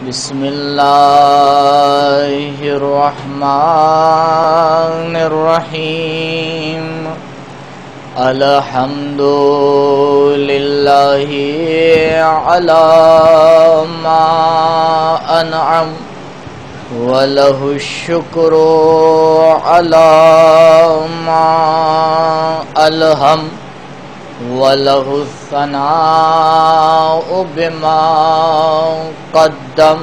بسم اللہ الرحمن الرحیم الحمد للہ علی ما انعم وَلَهُ الشُّكْرُ عَلَى مَا أَلْهَمَ وَلَهُ الثَّنَاءُ بِمَا قَدَّمَ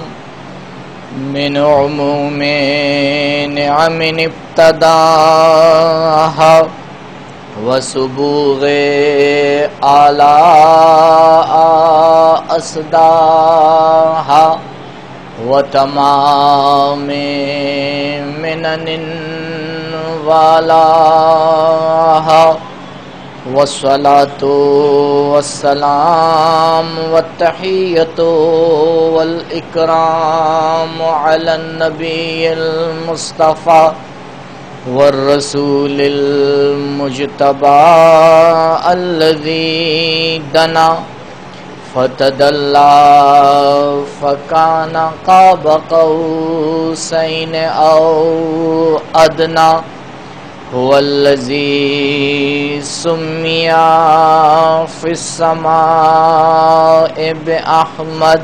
مِنْ عُمُومِ نِعَمٍ ابْتَدَاهَا وَسُبُوغِ آلاء أَسْدَاهَا وَتَمَامِ مِنَنٍ وَالَاهَا وَالصَّلَاةُ وَالسَّلَامُ وَالتَّحِيَّةُ وَالْإِكْرَامُ عَلَى النَّبِيِّ الْمُصْطَفَى وَالرَّسُولِ الْمُجْتَبَى الَّذِي دَنَا فَتَدَلَّى فَكَانَ قَابَ قَوْسَيْنِ أَوْ أَدْنَى هُوَ الَّذِي سُمِّيَ فِي السَّمَاءِ بِأَحْمَدَ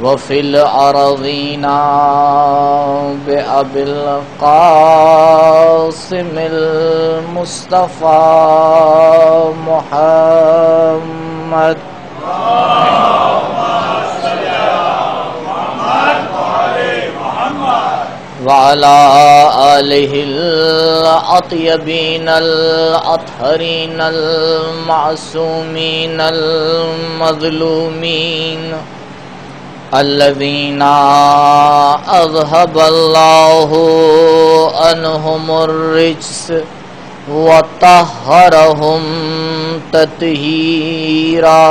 وَفِي الْأَرْضِينَ بِأَبِي الْقَاسِمِ الْمُصْطَفَى مُحَمَّدٍ وعلى آله الأطيبين الأطهرين المعصومين المظلومين الذين أذهب الله عنهم الرجس وطهرهم تطهيرا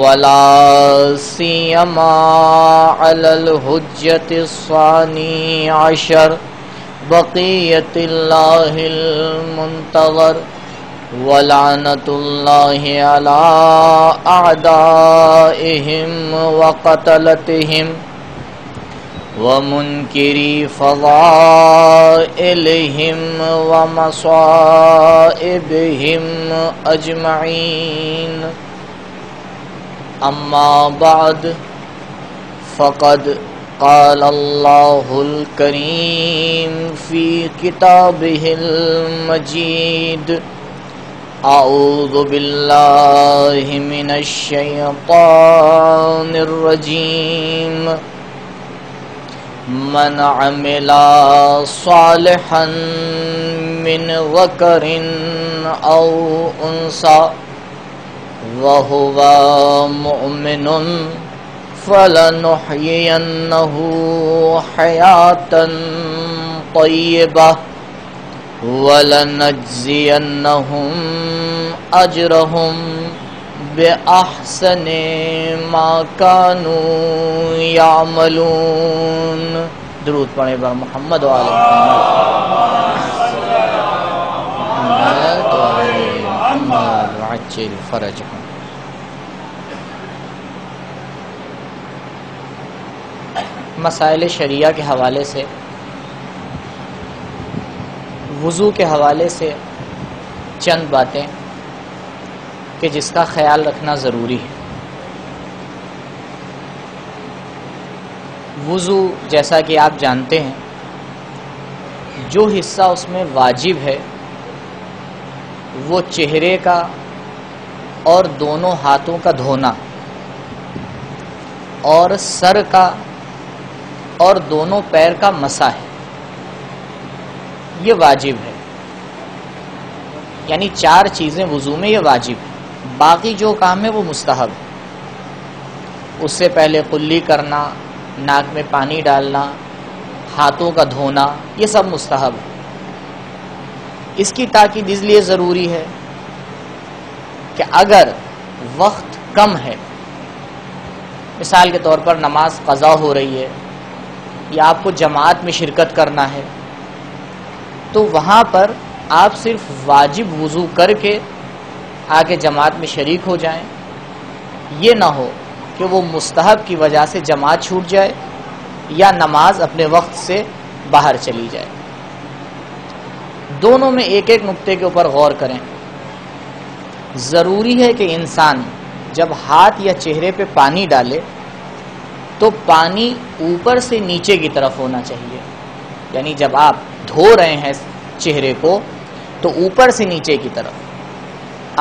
ولا سيما على الحجة الثاني عشر بقية الله المنتظر ولعنة الله على أعدائهم وقتلتهم ومنكري فضائلهم ومصائبهم أجمعين أما بعد فقد قال الله الكريم في كتابه المجيد أعوذ بالله من الشيطان الرجيم من عمل صالحا من ذكر أو أنثى وهو مؤمن فلنحيينه حياة طيبة ولنجزينهم أجرهم بأحسن ما كانوا يعملون. درود پڑھیں بر محمد وآل محمد وعجل فرجهم. مسائل شریعہ کے حوالے سے، وضو کے حوالے سے چند باتیں کہ جس کا خیال رکھنا ضروری ہے. وضو جیسا کہ آپ جانتے ہیں جو حصہ اس میں واجب ہے وہ چہرے کا اور دونوں ہاتھوں کا دھونا اور سر کا اور دونوں پیر کا مسح ہے، یہ واجب ہے. یعنی 4 چیزیں وضو میں یہ واجب ہے، باقی جو کام ہے وہ مستحب ہے. اس سے پہلے قلی کرنا، ناک میں پانی ڈالنا، ہاتھوں کا دھونا، یہ سب مستحب ہے. اس کی تاکید اس لیے ضروری ہے کہ اگر وقت کم ہے، مثال کے طور پر نماز قضا ہو رہی ہے یا آپ کو جماعت میں شرکت کرنا ہے، تو وہاں پر آپ صرف واجب وضو کر کے آ کے جماعت میں شریک ہو جائیں، یہ نہ ہو کہ وہ مستحب کی وجہ سے جماعت چھوٹ جائے یا نماز اپنے وقت سے باہر چلی جائے۔ دونوں میں ایک ایک نقطے کے اوپر غور کریں۔ ضروری ہے کہ انسان جب ہاتھ یا چہرے پہ پانی ڈالے تو پانی اوپر سے نیچے کی طرف ہونا چاہیے، یعنی جب آپ دھو رہے ہیں چہرے کو تو اوپر سے نیچے کی طرف۔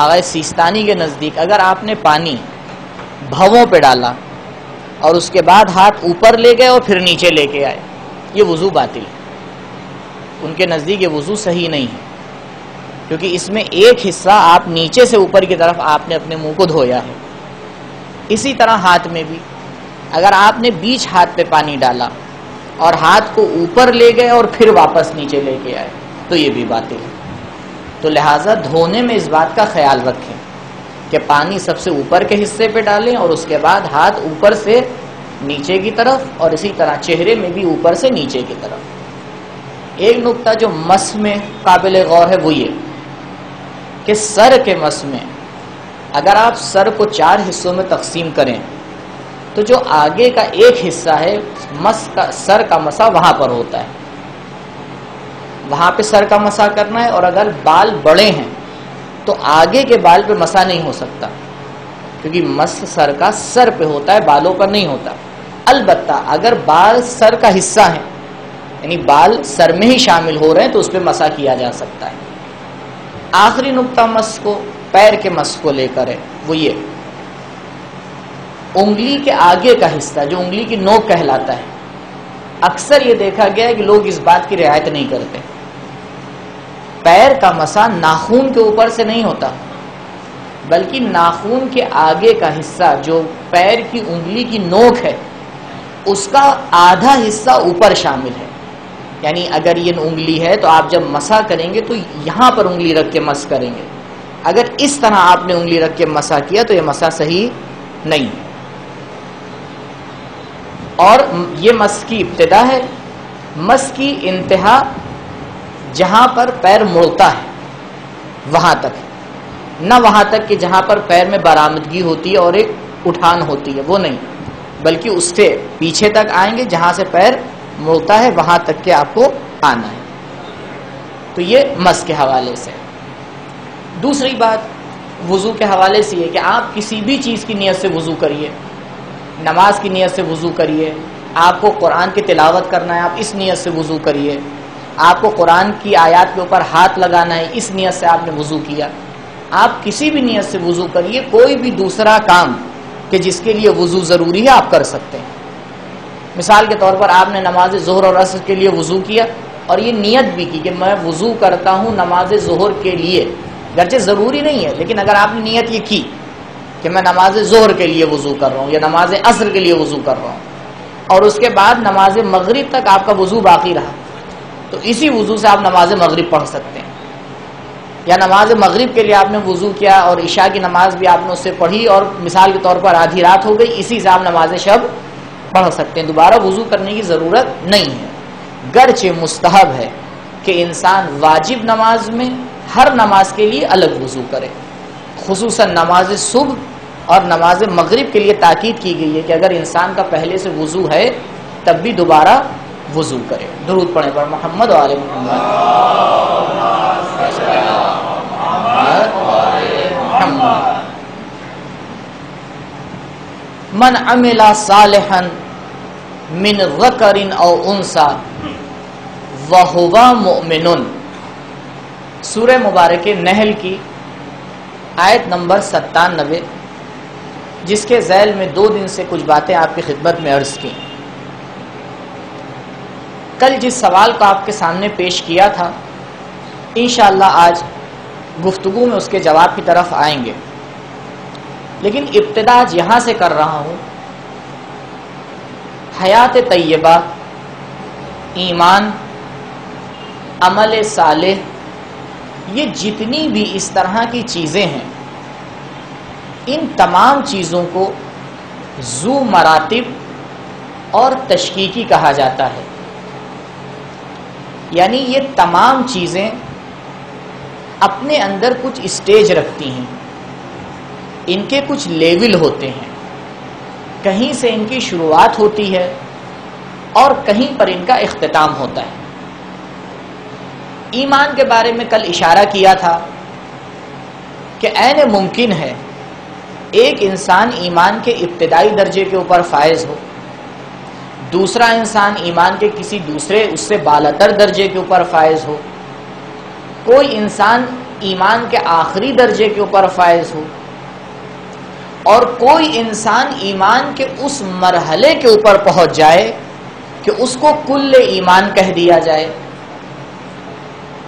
آغا سیستانی کے نزدیک اگر آپ نے پانی بھووں پہ ڈالا اور اس کے بعد ہاتھ اوپر لے گئے اور پھر نیچے لے کے آئے، یہ وضو باطل ہے۔ ان کے نزدیک یہ وضو صحیح نہیں ہے، کیونکہ اس میں ایک حصہ آپ نیچے سے اوپر کی طرف آپ نے اپنے منہ کو دھویا ہے۔ اسی طرح ہاتھ میں بھی اگر آپ نے بیچ ہاتھ پہ پانی ڈالا اور ہاتھ کو اوپر لے گئے اور پھر واپس نیچے لے کے آئے تو یہ بھی باطل ہے۔ تو لہٰذا دھونے میں اس بات کا خیال رکھیں کہ پانی سب سے اوپر کے حصے پہ ڈالیں اور اس کے بعد ہاتھ اوپر سے نیچے کی طرف، اور اسی طرح چہرے میں بھی اوپر سے نیچے کی طرف۔ ایک نقطہ جو مس میں قابل غور ہے وہ یہ کہ سر کے مس میں اگر آپ سر کو 4 حصوں میں تقسیم کریں تو جو آگے کا ایک حصہ ہے سر کا مسا وہاں پر ہوتا ہے، وہاں پہ سر کا مسا کرنا ہے، اور اگر بال بڑے ہیں تو آگے کے بال پہ مسا نہیں ہو سکتا، کیونکہ مس سر کا سر پہ ہوتا ہے، بالوں پر نہیں ہوتا۔ البتہ اگر بال سر کا حصہ ہیں، یعنی بال سر میں ہی شامل ہو رہے ہیں، تو اس پہ مسا کیا جا سکتا ہے۔ آخری نقطہ مس کو پیر کے مس کو لے کر ہے، وہ یہ انگلی کے آگے کا حصہ جو انگلی کی نوک کہلاتا ہے، اکثر یہ دیکھا گیا ہے کہ لوگ اس بات کی رعایت نہیں کرتے۔ پیر کا مسا ناخون کے اوپر سے نہیں ہوتا، بلکہ ناخون کے آگے کا حصہ جو پیر کی انگلی کی نوک ہے اس کا آدھا حصہ اوپر شامل ہے۔ یعنی اگر یہ انگلی ہے تو آپ جب مسا کریں گے تو یہاں پر انگلی رکھ کے مس کریں گے، اگر اس طرح آپ نے انگلی رکھ کے مسا کیا تو یہ مسا صحیح نہیں ہے۔ اور یہ مس کی ابتدا ہے، مس کی انتہا جہاں پر پیر مڑتا ہے وہاں تک، نہ وہاں تک کہ جہاں پر پیر میں برآمدگی ہوتی ہے اور ایک اٹھان ہوتی ہے، وہ نہیں، بلکہ اس سے پیچھے تک آئیں گے، جہاں سے پیر مڑتا ہے وہاں تک کہ آپ کو آنا ہے۔ تو یہ مس کے حوالے سے۔ دوسری بات وضو کے حوالے سے یہ کہ آپ کسی بھی چیز کی نیت سے وضو کریے، نماز کی نیت سے وضو کریے، آپ کو قرآن کی تلاوت کرنا ہے آپ اس نیت سے وضو کریے، آپ کو قرآن کی آیات کے اوپر ہاتھ لگانا ہے اس نیت سے آپ نے وضو کیا، آپ کسی بھی نیت سے وضو کریے، کوئی بھی دوسرا کام کہ جس کے لیے وضو ضروری ہے آپ کر سکتے ہیں۔ مثال کے طور پر آپ نے نماز ظہر اور عصر کے لیے وضو کیا اور یہ نیت بھی کی کہ میں وضو کرتا ہوں نماز ظہر کے لیے، گرچہ ضروری نہیں ہے لیکن اگر آپ نے نیت یہ کی کہ میں نماز ظہر کے لیے وضو کر رہا ہوں یا نماز عصر کے لیے وضو کر رہا ہوں، اور اس کے بعد نماز مغرب تک آپ کا وضو باقی رہا، تو اسی وضو سے آپ نماز مغرب پڑھ سکتے ہیں۔ یا نماز مغرب کے لیے آپ نے وضو کیا اور عشاء کی نماز بھی آپ نے اس سے پڑھی اور مثال کے طور پر آدھی رات ہو گئی، اسی سے آپ نماز شب پڑھ سکتے ہیں، دوبارہ وضو کرنے کی ضرورت نہیں ہے۔ گرچہ مستحب ہے کہ انسان واجب نماز میں ہر نماز کے لیے الگ وضو کرے، خصوصاً نماز صبح اور نماز مغرب کے لیے تاکید کی گئی ہے کہ اگر انسان کا پہلے سے وضو ہے تب بھی دوبارہ وضو کرے۔ درود پڑھیں پر محمد و آل محمد۔ من عمل صالحا من ذکر او انثى وهو مؤمن، سورہ مبارک نحل کی آیت نمبر 97، جس کے ذیل میں 2 دن سے کچھ باتیں آپ کی خدمت میں عرض کی۔ کل جس سوال کو آپ کے سامنے پیش کیا تھا انشاءاللہ آج گفتگو میں اس کے جواب کی طرف آئیں گے، لیکن ابتدا آج یہاں سے کر رہا ہوں۔ حیات طیبہ، ایمان، عمل صالح، یہ جتنی بھی اس طرح کی چیزیں ہیں ان تمام چیزوں کو ذو مراتب اور تشکیکی کہا جاتا ہے، یعنی یہ تمام چیزیں اپنے اندر کچھ اسٹیج رکھتی ہیں، ان کے کچھ لیول ہوتے ہیں، کہیں سے ان کی شروعات ہوتی ہے اور کہیں پر ان کا اختتام ہوتا ہے۔ ایمان کے بارے میں کل اشارہ کیا تھا کہ عین ممکن ہے ایک انسان ایمان کے ابتدائی درجے کے اوپر فائز ہو، دوسرا انسان ایمان کے کسی دوسرے اس سے بالاتر درجے کے اوپر فائز ہو، کوئی انسان ایمان کے آخری درجے کے اوپر فائز ہو، اور کوئی انسان ایمان کے اس مرحلے کے اوپر پہنچ جائے کہ اس کو کل ایمان کہہ دیا جائے۔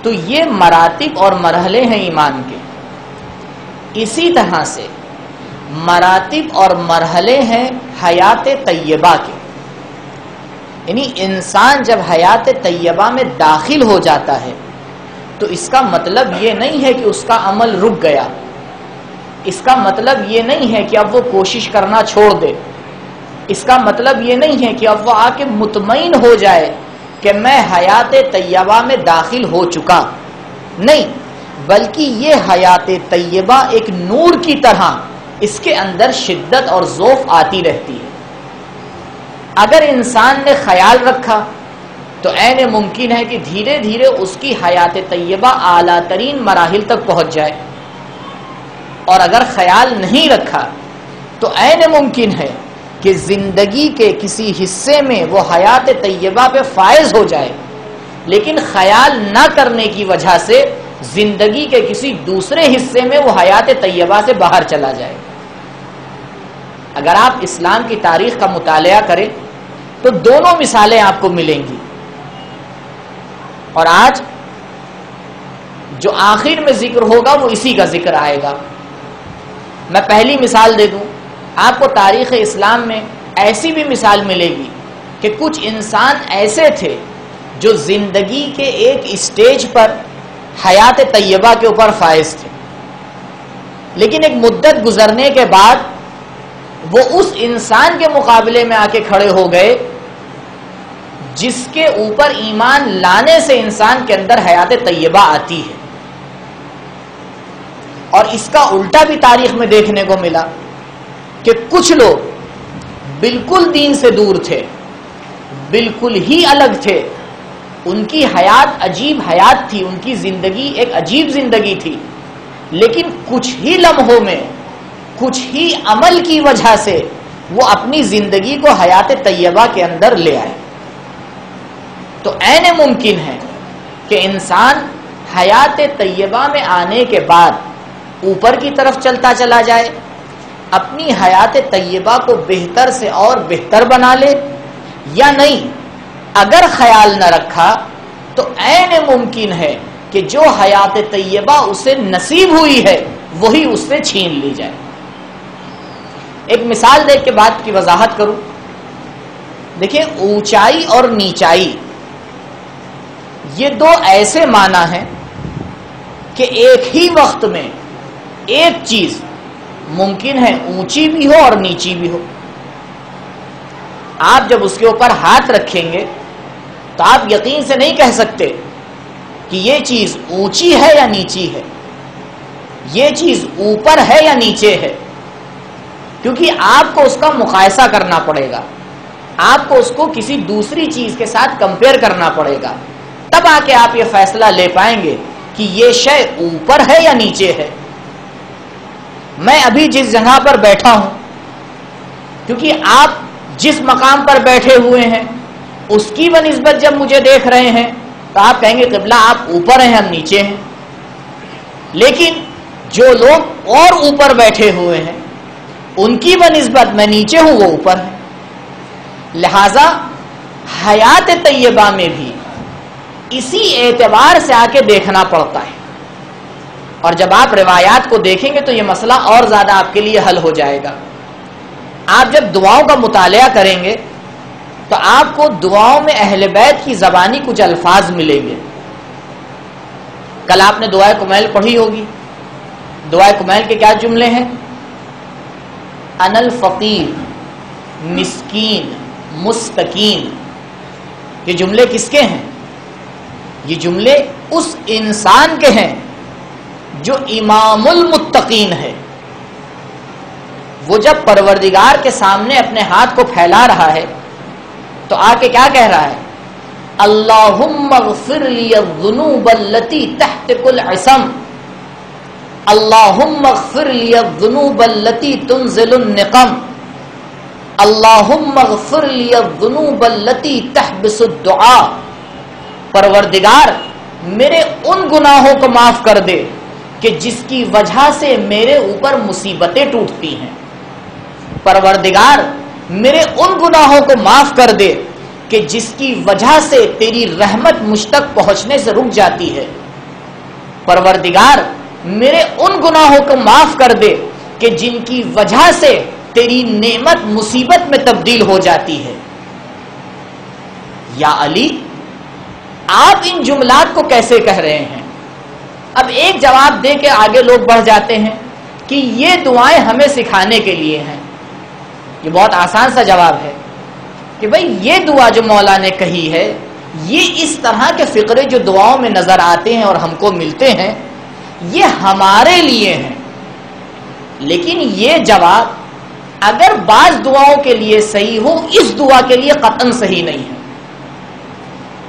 تو یہ مراتب اور مرحلے ہیں ایمان کے۔ اسی طرح سے مراتب اور مرحلے ہیں حیات طیبہ کے، یعنی انسان جب حیات طیبہ میں داخل ہو جاتا ہے تو اس کا مطلب یہ نہیں ہے کہ اس کا عمل رک گیا، اس کا مطلب یہ نہیں ہے کہ اب وہ کوشش کرنا چھوڑ دے، اس کا مطلب یہ نہیں ہے کہ اب وہ آ کے مطمئن ہو جائے کہ میں حیات طیبہ میں داخل ہو چکا، نہیں، بلکہ یہ حیات طیبہ ایک نور کی طرح اس کے اندر شدت اور ذوف آتی رہتی ہے۔ اگر انسان نے خیال رکھا تو عین ممکن ہے کہ دھیرے دھیرے اس کی حیات طیبہ اعلیٰ ترین مراحل تک پہنچ جائے، اور اگر خیال نہیں رکھا تو عین ممکن ہے کہ زندگی کے کسی حصے میں وہ حیات طیبہ پہ فائز ہو جائے، لیکن خیال نہ کرنے کی وجہ سے زندگی کے کسی دوسرے حصے میں وہ حیات طیبہ سے باہر چلا جائے۔ اگر آپ اسلام کی تاریخ کا مطالعہ کریں تو دونوں مثالیں آپ کو ملیں گی، اور آج جو آخر میں ذکر ہوگا وہ اسی کا ذکر آئے گا۔ میں پہلی مثال دے دوں آپ کو، تاریخ اسلام میں ایسی بھی مثال ملے گی کہ کچھ انسان ایسے تھے جو زندگی کے ایک اسٹیج پر حیات طیبہ کے اوپر فائز تھے، لیکن ایک مدت گزرنے کے بعد وہ اس انسان کے مقابلے میں آ کے کھڑے ہو گئے جس کے اوپر ایمان لانے سے انسان کے اندر حیات طیبہ آتی ہے۔ اور اس کا الٹا بھی تاریخ میں دیکھنے کو ملا کہ کچھ لوگ بالکل دین سے دور تھے، بالکل ہی الگ تھے، ان کی حیات عجیب حیات تھی، ان کی زندگی ایک عجیب زندگی تھی، لیکن کچھ ہی لمحوں میں کچھ ہی عمل کی وجہ سے وہ اپنی زندگی کو حیات طیبہ کے اندر لے آئے۔ تو عین ممکن ہے کہ انسان حیات طیبہ میں آنے کے بعد اوپر کی طرف چلتا چلا جائے، اپنی حیات طیبہ کو بہتر سے اور بہتر بنا لے، یا نہیں، اگر خیال نہ رکھا تو عین ممکن ہے کہ جو حیات طیبہ اسے نصیب ہوئی ہے وہی اس سے چھین لی جائے۔ ایک مثال دیکھ کے بات کی وضاحت کروں۔ دیکھیں، اونچائی اور نیچائی یہ دو ایسے معنی ہیں کہ ایک ہی وقت میں ایک چیز ممکن ہے اونچی بھی ہو اور نیچی بھی ہو۔ آپ جب اس کے اوپر ہاتھ رکھیں گے تو آپ یقین سے نہیں کہہ سکتے کہ یہ چیز اونچی ہے یا نیچی ہے، یہ چیز اوپر ہے یا نیچے ہے، کیونکہ آپ کو اس کا مقایسہ کرنا پڑے گا، آپ کو اس کو کسی دوسری چیز کے ساتھ کمپیئر کرنا پڑے گا، تب آ کے آپ یہ فیصلہ لے پائیں گے کہ یہ شے اوپر ہے یا نیچے ہے۔ میں ابھی جس جگہ پر بیٹھا ہوں، کیونکہ آپ جس مقام پر بیٹھے ہوئے ہیں اس کی بنسبت جب مجھے دیکھ رہے ہیں تو آپ کہیں گے قبلہ آپ اوپر ہیں ہم نیچے ہیں، لیکن جو لوگ اور اوپر بیٹھے ہوئے ہیں ان کی بنسبت میں نیچے ہوں، وہ اوپر ہے۔ لہذا حیات طیبہ میں بھی اسی اعتبار سے آ کے دیکھنا پڑتا ہے، اور جب آپ روایات کو دیکھیں گے تو یہ مسئلہ اور زیادہ آپ کے لیے حل ہو جائے گا۔ آپ جب دعاؤں کا مطالعہ کریں گے تو آپ کو دعاؤں میں اہل بیت کی زبانی کچھ الفاظ ملیں گے۔ کل آپ نے دعائے کمیل پڑھی ہوگی، دعائے کمیل کے کیا جملے ہیں؟ انا الفقیر، مسکین، مستکین۔ یہ جملے کس کے ہیں؟ یہ جملے اس انسان کے ہیں جو امام المتقین ہے، وہ جب پروردگار کے سامنے اپنے ہاتھ کو پھیلا رہا ہے تو آ کے کیا کہہ رہا ہے؟ اللہم اغفر لی الذنوب التی تحتک العصم، اللہم اغفر لی الذنوب التی تنزل النقم، اللہم اغفر لی الذنوب التی تحبس الدعاء۔ پروردگار میرے ان گناہوں کو معاف کر دے کہ جس کی وجہ سے میرے اوپر مصیبتیں ٹوٹتی ہیں، پروردگار میرے ان گناہوں کو معاف کر دے کہ جس کی وجہ سے تیری رحمت مجھ تک پہنچنے سے رک جاتی ہے، پروردگار میرے ان گناہوں کو معاف کر دے کہ جن کی وجہ سے تیری نعمت مصیبت میں تبدیل ہو جاتی ہے۔ یا علی، آپ ان جملات کو کیسے کہہ رہے ہیں؟ اب ایک جواب دے کے آگے لوگ بڑھ جاتے ہیں کہ یہ دعائیں ہمیں سکھانے کے لیے ہیں۔ یہ بہت آسان سا جواب ہے کہ بھئی یہ دعا جو مولا نے کہی ہے، یہ اس طرح کے فقرے جو دعاؤں میں نظر آتے ہیں اور ہم کو ملتے ہیں، یہ ہمارے لیے ہیں۔ لیکن یہ جواب اگر بعض دعاؤں کے لیے صحیح ہو، اس دعا کے لیے قطعاً صحیح نہیں ہے،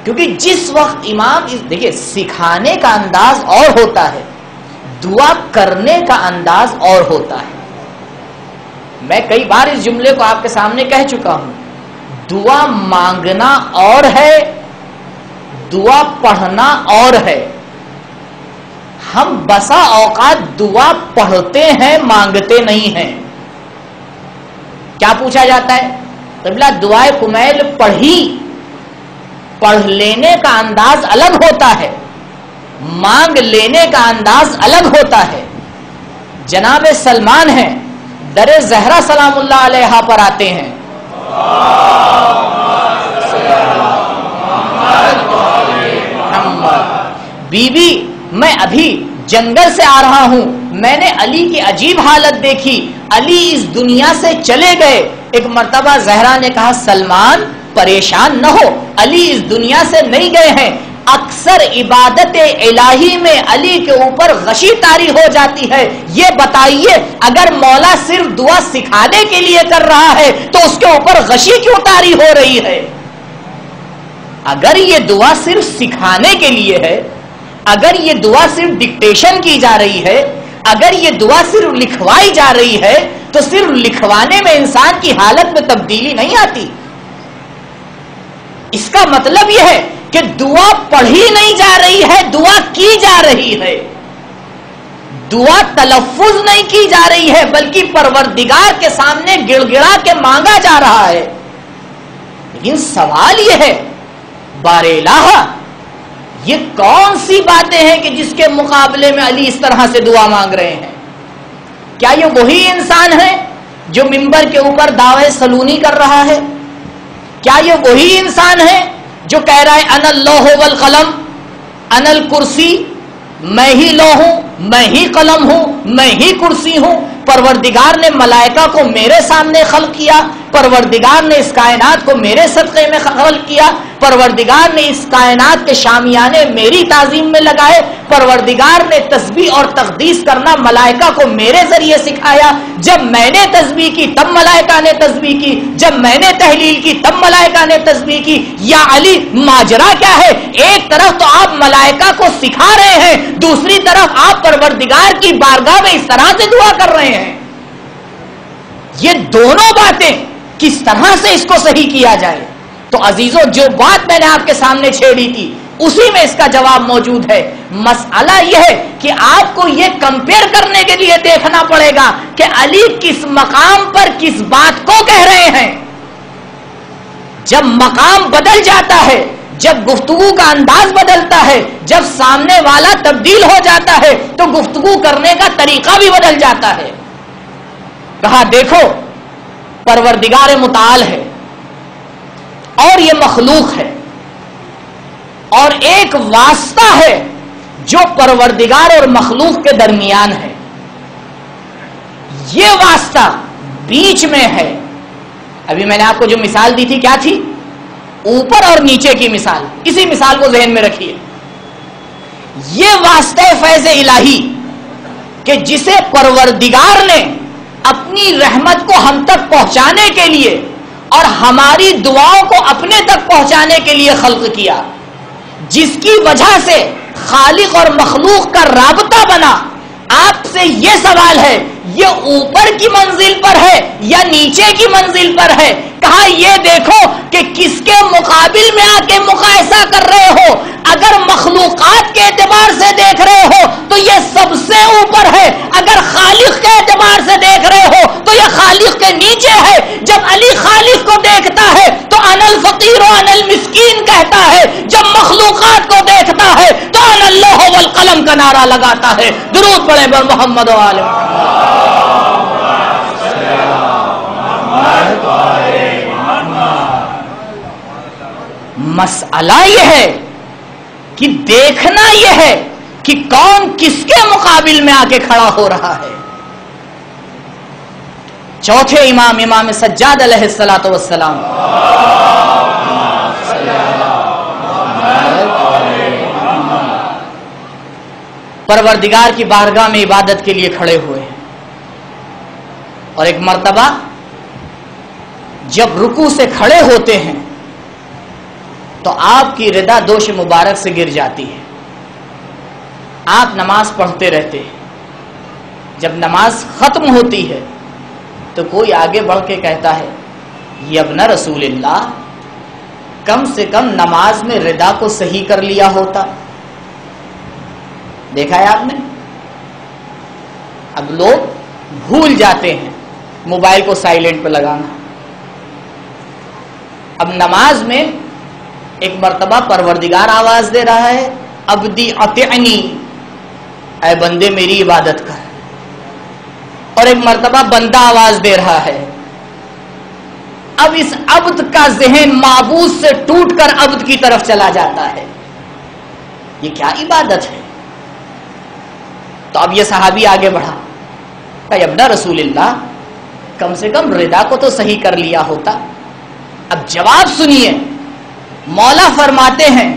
کیونکہ جس وقت امام، دیکھیے سکھانے کا انداز اور ہوتا ہے، دعا کرنے کا انداز اور ہوتا ہے۔ میں کئی بار اس جملے کو آپ کے سامنے کہہ چکا ہوں، دعا مانگنا اور ہے، دعا پڑھنا اور ہے۔ ہم بسا اوقات دعا پڑھتے ہیں، مانگتے نہیں ہیں۔ کیا پوچھا جاتا ہے؟ قبلہ دعائے کمیل پڑھی، پڑھ لینے کا انداز الگ ہوتا ہے، مانگ لینے کا انداز الگ ہوتا ہے۔ جناب سلمان ہیں، در زہرا سلام اللہ علیہ پر آتے ہیں، بی بی میں ابھی جنگل سے آ رہا ہوں، میں نے علی کی عجیب حالت دیکھی، علی اس دنیا سے چلے گئے۔ ایک مرتبہ زہرا نے کہا سلمان پریشان نہ ہو، علی اس دنیا سے نہیں گئے ہیں، اکثر عبادت الہی میں علی کے اوپر غشی طاری ہو جاتی ہے۔ یہ بتائیے اگر مولا صرف دعا سکھانے کے لیے کر رہا ہے تو اس کے اوپر غشی کیوں طاری ہو رہی ہے؟ اگر یہ دعا صرف سکھانے کے لیے ہے، اگر یہ دعا صرف ڈکٹیشن کی جا رہی ہے، اگر یہ دعا صرف لکھوائی جا رہی ہے، تو صرف لکھوانے میں انسان کی حالت میں تبدیلی نہیں آتی۔ اس کا مطلب یہ ہے کہ دعا پڑھی نہیں جا رہی ہے، دعا کی جا رہی ہے۔ دعا تلفظ نہیں کی جا رہی ہے، بلکہ پروردگار کے سامنے گڑ گڑا کے مانگا جا رہا ہے۔ لیکن سوال یہ ہے، بار الہ یہ کون سی باتیں ہیں کہ جس کے مقابلے میں علی اس طرح سے دعا مانگ رہے ہیں؟ کیا یہ وہی انسان ہے جو ممبر کے اوپر دعوے سلونی کر رہا ہے؟ کیا یہ وہی انسان ہے جو کہہ رہا ہے انا اللوح والقلم، انا الکرسی، میں ہی لوح ہوں، میں ہی قلم ہوں، میں ہی کرسی ہوں؟ پروردگار نے ملائکہ کو میرے سامنے خلق کیا، پروردگار نے اس کائنات کو میرے صدقے میں خلق کیا، پروردگار نے اس کائنات کے شامیانے میری تعظیم میں لگائے، پروردگار نے تسبیح اور تقدیس کرنا ملائکہ کو میرے ذریعے سکھایا۔ جب میں نے تسبیح کی تب ملائکہ نے تسبیح کی، جب میں نے تحلیل کی تب ملائکہ نے تسبیح کی۔ یا علی ماجرا کیا ہے؟ ایک طرف تو آپ ملائکہ کو سکھا رہے ہیں، دوسری طرف آپ پروردگار کی بارگاہ میں اس طرح سے دعا کر رہے ہیں۔ یہ دونوں باتیں کس طرح سے اس کو صحیح کیا جائے؟ تو عزیزو، جو بات میں نے آپ کے سامنے چھیڑی تھی اسی میں اس کا جواب موجود ہے۔ مسئلہ یہ ہے کہ آپ کو یہ کمپیئر کرنے کے لیے دیکھنا پڑے گا کہ علی کس مقام پر کس بات کو کہہ رہے ہیں۔ جب مقام بدل جاتا ہے، جب گفتگو کا انداز بدلتا ہے، جب سامنے والا تبدیل ہو جاتا ہے تو گفتگو کرنے کا طریقہ بھی بدل جاتا ہے۔ کہا دیکھو پروردگار متعال ہے اور یہ مخلوق ہے، اور ایک واسطہ ہے جو پروردگار اور مخلوق کے درمیان ہے۔ یہ واسطہ بیچ میں ہے۔ ابھی میں نے آپ کو جو مثال دی تھی کیا تھی؟ اوپر اور نیچے کی مثال۔ اسی مثال کو ذہن میں رکھیے۔ یہ واسطہ فیض الہی کہ جسے پروردگار نے اپنی رحمت کو ہم تک پہنچانے کے لیے اور ہماری دعاؤں کو اپنے تک پہنچانے کے لیے خلق کیا، جس کی وجہ سے خالق اور مخلوق کا رابطہ بنا، آپ سے یہ سوال ہے یہ اوپر کی منزل پر ہے یا نیچے کی منزل پر ہے؟ کہا یہ دیکھو کہ کس کے مقابل میں آ کے مقایسہ کر رہے ہو۔ اگر مخلوقات کے اعتبار سے دیکھ رہے ہو تو یہ سب سے اوپر ہے، اگر خالق کے اعتبار سے دیکھ رہے ہو تو یہ خالق کے نیچے ہے۔ جب علی خالق کو دیکھتا ہے تو انا الفقیر و انا المسکین کہتا ہے، جب مخلوقات کو دیکھتا ہے تو انا اللوح والقلم کا نعرہ لگاتا ہے۔ درود پڑھیں بر محمد و آل مسئلہ یہ ہے کہ دیکھنا یہ ہے کہ کون کس کے مقابل میں آ کے کھڑا ہو رہا ہے۔ چوتھے امام، امام سجاد علیہ الصلوۃ والسلام، پروردگار کی بارگاہ میں عبادت کے لیے کھڑے ہوئے ہیں، اور ایک مرتبہ جب رکوع سے کھڑے ہوتے ہیں تو آپ کی ردا دوش مبارک سے گر جاتی ہے۔ آپ نماز پڑھتے رہتے ہیں، جب نماز ختم ہوتی ہے تو کوئی آگے بڑھ کے کہتا ہے، یہ ابن رسول اللہ، کم سے کم نماز میں ردا کو صحیح کر لیا ہوتا۔ دیکھا ہے آپ نے؟ اب لوگ بھول جاتے ہیں موبائل کو سائلنٹ پہ لگانا۔ اب نماز میں ایک مرتبہ پروردگار آواز دے رہا ہے، عبدی اطعنی، اے بندے میری عبادت کر، اور ایک مرتبہ بندہ آواز دے رہا ہے۔ اب اس عبد کا ذہن معبود سے ٹوٹ کر عبد کی طرف چلا جاتا ہے، یہ کیا عبادت ہے؟ تو اب یہ صحابی آگے بڑھا، کہ ابن رسول اللہ، کم سے کم ردا کو تو صحیح کر لیا ہوتا۔ اب جواب سنیے، مولا فرماتے ہیں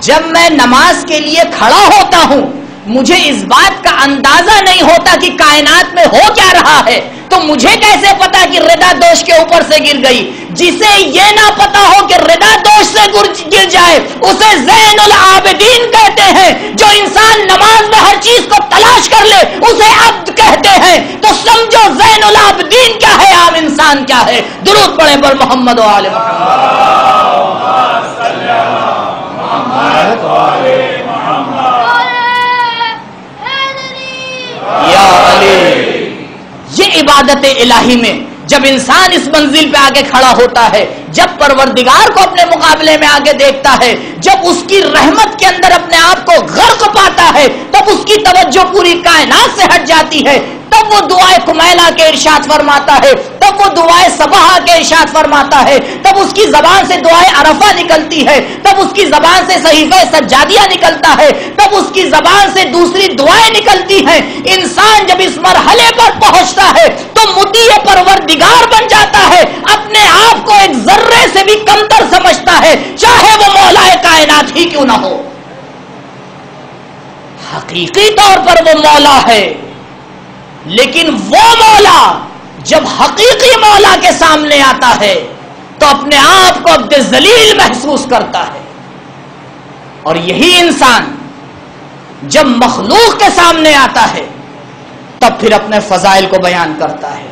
جب میں نماز کے لیے کھڑا ہوتا ہوں مجھے اس بات کا اندازہ نہیں ہوتا کہ کائنات میں ہو کیا رہا ہے، تو مجھے کیسے پتا کہ ردا دوش کے اوپر سے گر گئی؟ جسے یہ نہ پتا ہو کہ ردا دوش سے گر جائے اسے زین العابدین کہتے ہیں۔ جو انسان نماز میں ہر چیز کو تلاش کر لے اسے عبد کہتے ہیں۔ تو سمجھو زین العابدین کیا ہے، عام انسان کیا ہے۔ درود پڑھیں بر محمد و آل یا علی۔ یہ عبادت الہی میں جب انسان اس منزل پہ آگے کھڑا ہوتا ہے، جب پروردگار کو اپنے مقابلے میں آگے دیکھتا ہے، جب اس کی رحمت کے اندر اپنے آپ کو غرق پاتا ہے، تب اس کی توجہ پوری کائنات سے ہٹ جاتی ہے۔ تب وہ دعائے کمیلہ کے ارشاد فرماتا ہے، تب وہ دعائے صباح کے ارشاد فرماتا ہے، تب اس کی زبان سے دعائے عرفہ نکلتی ہے، تب اس کی زبان سے صحیفہ سجادیہ نکلتا ہے، تب اس کی زبان سے دوسری دعائیں نکلتی ہیں۔ انسان جب اس مرحلے پر پہنچتا ہے تو مطیع پروردگار بن جاتا ہے، اپنے آپ کو ایک ذرے سے بھی کمتر سمجھتا ہے، چاہے وہ مولا کائنات ہی کیوں نہ ہو۔ حقیقی طور پر وہ مولا ہے، لیکن وہ مولا جب حقیقی مولا کے سامنے آتا ہے تو اپنے آپ کو عبد ذلیل محسوس کرتا ہے، اور یہی انسان جب مخلوق کے سامنے آتا ہے تب پھر اپنے فضائل کو بیان کرتا ہے۔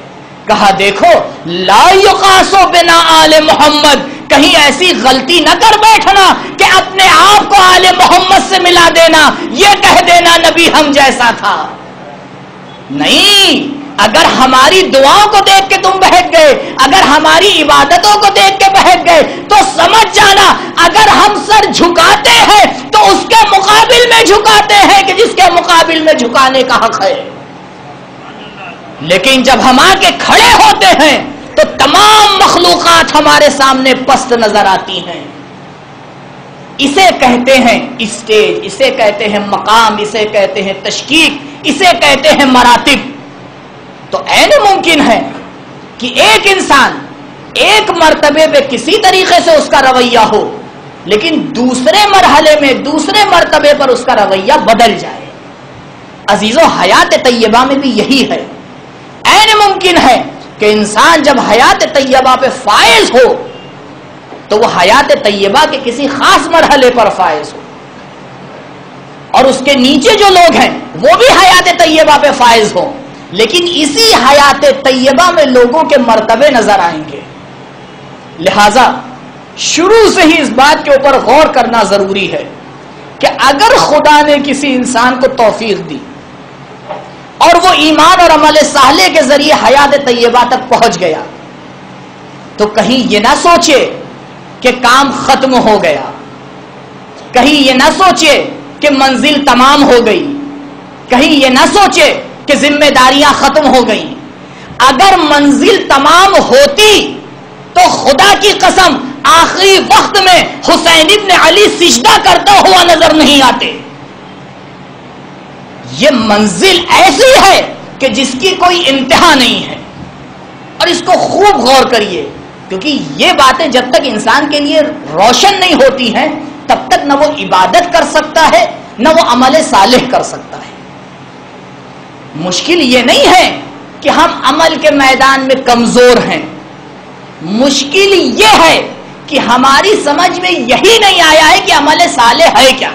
کہا دیکھو لا یقاسو بنا آل محمد، کہیں ایسی غلطی نہ کر بیٹھنا کہ اپنے آپ کو آل محمد سے ملا دینا، یہ کہہ دینا نبی ہم جیسا تھا۔ نہیں، اگر ہماری دعاؤں کو دیکھ کے تم بہک گئے، اگر ہماری عبادتوں کو دیکھ کے بہک گئے تو سمجھ جانا اگر ہم سر جھکاتے ہیں تو اس کے مقابل میں جھکاتے ہیں کہ جس کے مقابل میں جھکانے کا حق ہے، لیکن جب ہم آ کے کھڑے ہوتے ہیں تو تمام مخلوقات ہمارے سامنے پست نظر آتی ہیں۔ اسے کہتے ہیں اسٹیج، اسے کہتے ہیں مقام، اسے کہتے ہیں تشکیک، اسے کہتے ہیں مراتب۔ تو عین ممکن ہے کہ ایک انسان ایک مرتبے پہ کسی طریقے سے اس کا رویہ ہو، لیکن دوسرے مرحلے میں دوسرے مرتبے پر اس کا رویہ بدل جائے۔ عزیزو حیات طیبہ میں بھی یہی ہے. عین ممکن ہے کہ انسان جب حیات طیبہ پہ فائز ہو تو وہ حیات طیبہ کے کسی خاص مرحلے پر فائز ہو، اور اس کے نیچے جو لوگ ہیں وہ بھی حیات طیبہ پہ فائز ہوں، لیکن اسی حیات طیبہ میں لوگوں کے مرتبے نظر آئیں گے. لہذا شروع سے ہی اس بات کے اوپر غور کرنا ضروری ہے کہ اگر خدا نے کسی انسان کو توفیق دی اور وہ ایمان اور عمل صالح کے ذریعے حیات طیبہ تک پہنچ گیا تو کہیں یہ نہ سوچے کہ کام ختم ہو گیا، کہیں یہ نہ سوچے کہ منزل تمام ہو گئی، کہیں یہ نہ سوچے کہ ذمہ داریاں ختم ہو گئیں. اگر منزل تمام ہوتی تو خدا کی قسم آخری وقت میں حسین ابن علی سجدہ کرتا ہوا نظر نہیں آتے. یہ منزل ایسی ہے کہ جس کی کوئی انتہا نہیں ہے، اور اس کو خوب غور کریے، کیونکہ یہ باتیں جب تک انسان کے لیے روشن نہیں ہوتی ہیں تب تک نہ وہ عبادت کر سکتا ہے نہ وہ عمل صالح کر سکتا ہے. مشکل یہ نہیں ہے کہ ہم عمل کے میدان میں کمزور ہیں، مشکل یہ ہے کہ ہماری سمجھ میں یہی نہیں آیا ہے کہ عمل صالح ہے کیا.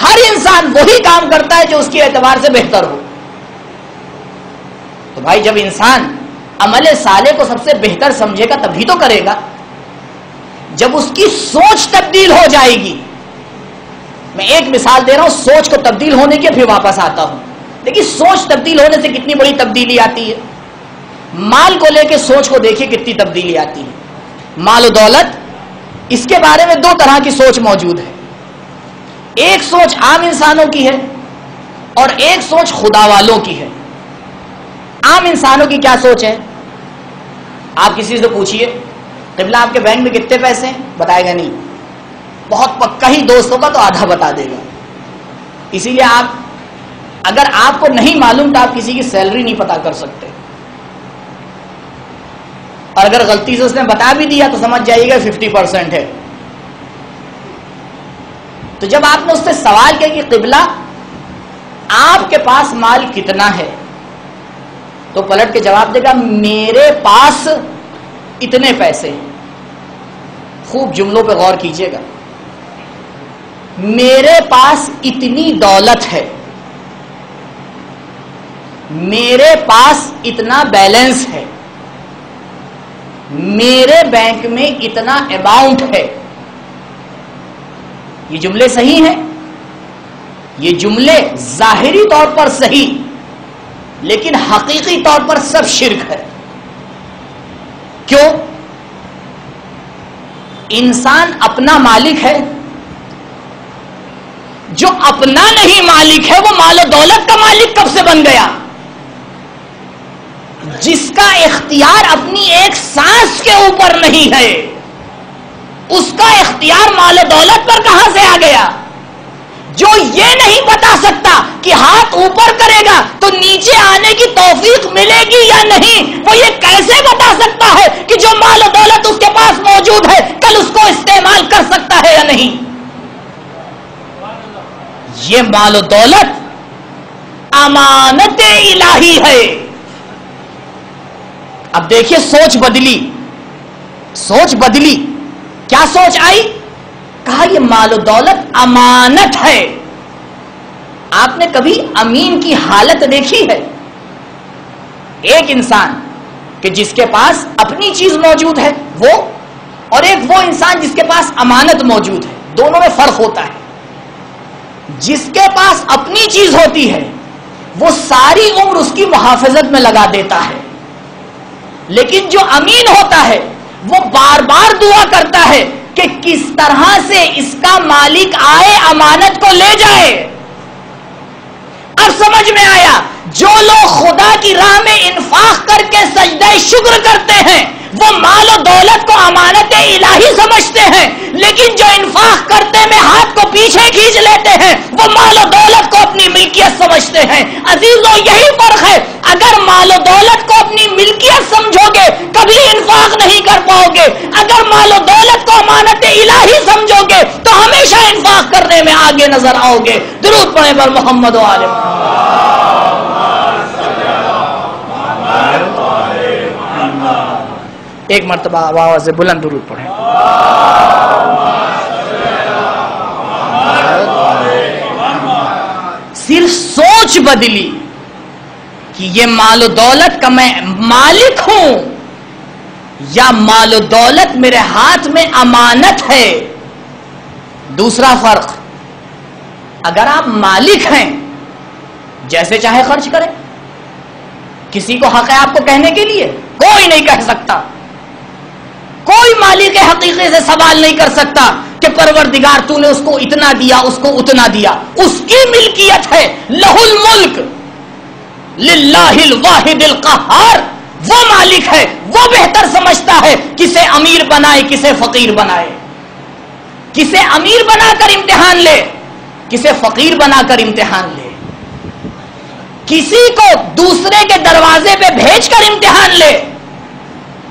ہر انسان وہی کام کرتا ہے جو اس کے اعتبار سے بہتر ہو. تو بھائی جب انسان عمل صالح کو سب سے بہتر سمجھے گا تبھی تو کرے گا. جب اس کی سوچ تبدیل ہو جائے گی، میں ایک مثال دے رہا ہوں سوچ کو تبدیل ہونے کی، پھر واپس آتا ہوں. دیکھیے سوچ تبدیل ہونے سے کتنی بڑی تبدیلی آتی ہے. مال کو لے کے سوچ کو دیکھیے کتنی تبدیلی آتی ہے. مال و دولت، اس کے بارے میں دو طرح کی سوچ موجود ہے. ایک سوچ عام انسانوں کی ہے اور ایک سوچ خدا والوں کی ہے. عام انسانوں کی کیا سوچ ہے؟ آپ کسی سے پوچھئے قبلہ آپ کے بینک میں کتنے پیسے ہیں، بتائے گا نہیں. بہت پکا ہی دوست ہوگا تو آدھا بتا دے گا. اسی لیے اگر آپ کو نہیں معلوم تو آپ کسی کی سیلری نہیں پتا کر سکتے، اور اگر غلطی سے اس نے بتا بھی دیا تو سمجھ جائیے گا 50% ہے. تو جب آپ نے اس سے سوال کیا کہ قبلہ آپ کے پاس مال کتنا ہے، تو پلٹ کے جواب دے گا میرے پاس اتنے پیسے ہیں. خوب جملوں پہ غور کیجئے گا. میرے پاس اتنی دولت ہے، میرے پاس اتنا بیلنس ہے، میرے بینک میں اتنا اماؤنٹ ہے. یہ جملے صحیح ہیں، یہ جملے ظاہری طور پر صحیح، لیکن حقیقی طور پر سب شرک ہے. کیوں؟ انسان اپنا مالک ہے، جو اپنا نہیں مالک ہے وہ مال و دولت کا مالک کب سے بن گیا؟ جس کا اختیار اپنی ایک سانس کے اوپر نہیں ہے اس کا اختیار مال و دولت پر کہاں سے آ گیا؟ جو یہ نہیں بتا سکتا کہ ہاتھ اوپر کرے گا تو نیچے آنے کی توفیق ملے گی یا نہیں، وہ یہ کیسے بتا سکتا ہے کہ جو مال و دولت اس کے پاس موجود ہے کل اس کو استعمال کر سکتا ہے یا نہیں؟ یہ مال و دولت امانت الہی ہے. اب دیکھیے سوچ بدلی، سوچ بدلی. کیا سوچ آئی؟ کہا یہ مال و دولت امانت ہے. آپ نے کبھی امین کی حالت دیکھی ہے؟ ایک انسان کہ جس کے پاس اپنی چیز موجود ہے وہ، اور ایک وہ انسان جس کے پاس امانت موجود ہے، دونوں میں فرق ہوتا ہے. جس کے پاس اپنی چیز ہوتی ہے وہ ساری عمر اس کی محافظت میں لگا دیتا ہے، لیکن جو امین ہوتا ہے وہ بار بار دعا کرتا ہے کہ کس طرح سے اس کا مالک آئے امانت کو لے جائے. اب سمجھ میں آیا، جو لوگ خدا کی راہ میں انفاق کر کے سجدہ شکر کرتے ہیں وہ مال و دولت کو امانت الہی سمجھتے ہیں، لیکن جو انفاق کرتے میں ہاتھ کو پیچھے کھینچ لیتے ہیں وہ مال و دولت کو اپنی ملکیت سمجھتے ہیں. عزیزو یہی فرق ہے. اگر مال و دولت کو اپنی ملکیت سمجھو گے کبھی انفاق نہیں کر پاؤ گے. اگر مال و دولت کو امانت الہی سمجھو گے تو ہمیشہ انفاق کرنے میں آگے نظر آؤ گے. درود پڑھیں پر محمد و آل محمد. ایک مرتبہ آواز سے بلند درود پڑھیں. صرف سوچ بدلی کہ یہ مال و دولت کا میں مالک ہوں یا مال و دولت میرے ہاتھ میں امانت ہے. دوسرا فرق، اگر آپ مالک ہیں جیسے چاہے خرچ کریں. کسی کو حق ہے آپ کو کہنے کے لیے؟ کوئی نہیں کہہ سکتا. کوئی مالک حقیقی سے سوال نہیں کر سکتا کہ پروردگار تو نے اس کو اتنا دیا اس کو اتنا دیا. اس کی ملکیت ہے. لہ الملک للہ الواحد القہار. وہ مالک ہے، وہ بہتر سمجھتا ہے کسے امیر بنائے کسے فقیر بنائے، کسے امیر بنا کر امتحان لے کسے فقیر بنا کر امتحان لے، کسی کو دوسرے کے دروازے پہ بھیج کر امتحان لے،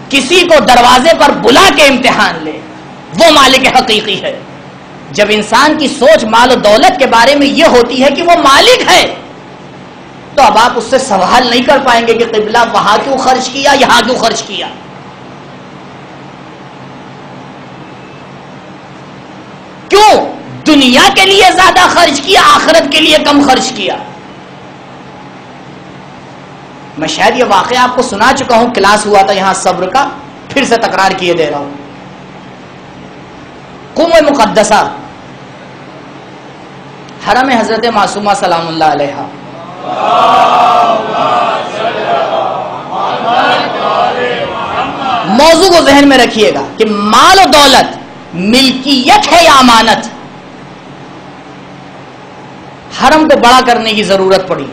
کسی کو دروازے پر بلا کے امتحان لے. وہ مالک حقیقی ہے. جب انسان کی سوچ مال و دولت کے بارے میں یہ ہوتی ہے کہ وہ مالک ہے تو اب آپ اس سے سوال نہیں کر پائیں گے کہ قبلہ وہاں کیوں خرچ کیا یہاں کیوں خرچ کیا. کیوں دنیا کے لیے زیادہ خرچ کیا آخرت کے لیے کم خرچ کیا. میں شاید یہ واقعہ آپ کو سنا چکا ہوں، کلاس ہوا تھا یہاں صبر کا، پھر سے تکرار کیے دے رہا ہوں. قم مقدسہ حرم حضرت معصومہ سلام اللہ علیہا، موضوع کو ذہن میں رکھیے گا کہ مال و دولت ملکیت ہے یا امانت. حرم کو بڑا کرنے کی ضرورت پڑی،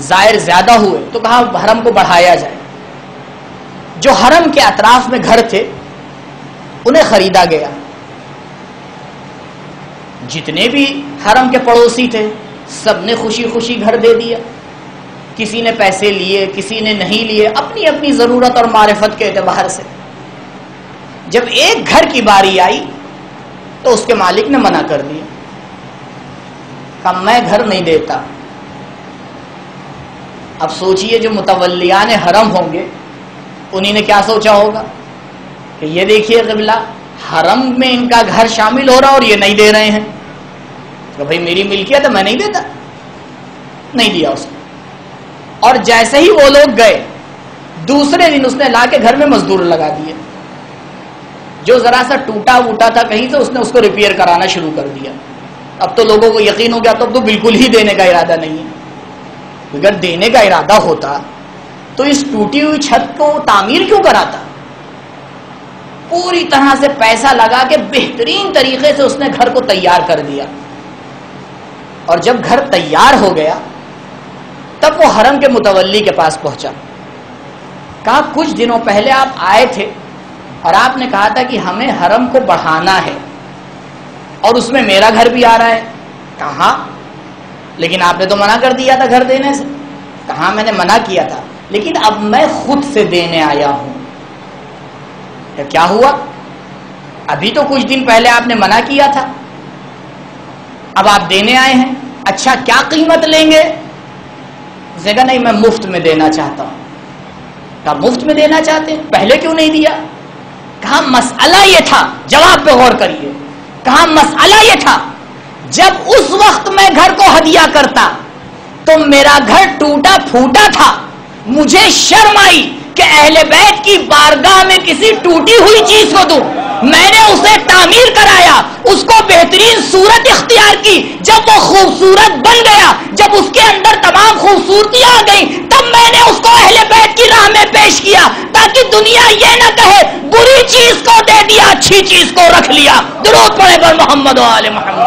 زائر زیادہ ہوئے تو کہا حرم کو بڑھایا جائے. جو حرم کے اطراف میں گھر تھے انہیں خریدا گیا. جتنے بھی حرم کے پڑوسی تھے سب نے خوشی خوشی گھر دے دیا. کسی نے پیسے لیے کسی نے نہیں لیے، اپنی اپنی ضرورت اور معرفت کے اعتبار سے. جب ایک گھر کی باری آئی تو اس کے مالک نے منع کر دیا، کہا میں گھر نہیں دیتا. اب سوچئے جو متولیان حرم ہوں گے انہی نے کیا سوچا ہوگا کہ یہ دیکھیے قبلہ حرم میں ان کا گھر شامل ہو رہا اور یہ نہیں دے رہے ہیں. کہ بھئی میری ملکیت ہے میں نہیں دیتا. نہیں دیا اس کو. اور جیسے ہی وہ لوگ گئے دوسرے دن اس نے لا کے گھر میں مزدور لگا دیے. جو ذرا سا ٹوٹا ووٹا تھا کہیں سے اس نے اس کو ریپیئر کرانا شروع کر دیا. اب تو لوگوں کو یقین ہو گیا تو اب تو بالکل ہی دینے کا ارادہ نہیں ہے. اگر دینے کا ارادہ ہوتا تو اس ٹوٹی ہوئی چھت کو تعمیر کیوں کراتا. پوری طرح سے پیسہ لگا کے بہترین طریقے سے اس نے گھر کو تیار کر دیا. اور جب گھر تیار ہو گیا تب وہ حرم کے متولی کے پاس پہنچا. کہا کچھ دنوں پہلے آپ آئے تھے اور آپ نے کہا تھا کہ ہمیں حرم کو بڑھانا ہے اور اس میں میرا گھر بھی آ رہا ہے. کہاں لیکن آپ نے تو منع کر دیا تھا گھر دینے سے. کہاں میں نے منع کیا تھا لیکن اب میں خود سے دینے آیا ہوں. کیا ہوا؟ ابھی تو کچھ دن پہلے آپ نے منع کیا تھا اب آپ دینے آئے ہیں. اچھا کیا قیمت لیں گے؟ اسے کہا نہیں میں مفت میں دینا چاہتا ہوں. کہا مفت میں دینا چاہتے ہیں پہلے کیوں نہیں دیا؟ کہا مسئلہ یہ تھا، جواب پہ غور کریے. کہا مسئلہ یہ تھا جب اس وقت میں گھر کو ہدیہ کرتا تو میرا گھر ٹوٹا پھوٹا تھا. مجھے شرم آئی کہ اہل بیت کی بارگاہ میں کسی ٹوٹی ہوئی چیز کو دوں. میں نے اسے تعمیر کرایا، اس کو بہترین صورت اختیار کی. جب وہ خوبصورت بن گیا، جب اس کے اندر تمام خوبصورتیاں آ گئیں تب میں نے اس کو اہل بیت کی راہ میں پیش کیا تاکہ دنیا یہ نہ کہے بری چیز کو دے دیا اچھی چیز کو رکھ لیا. درود پڑھے پر محمد و آل محمد.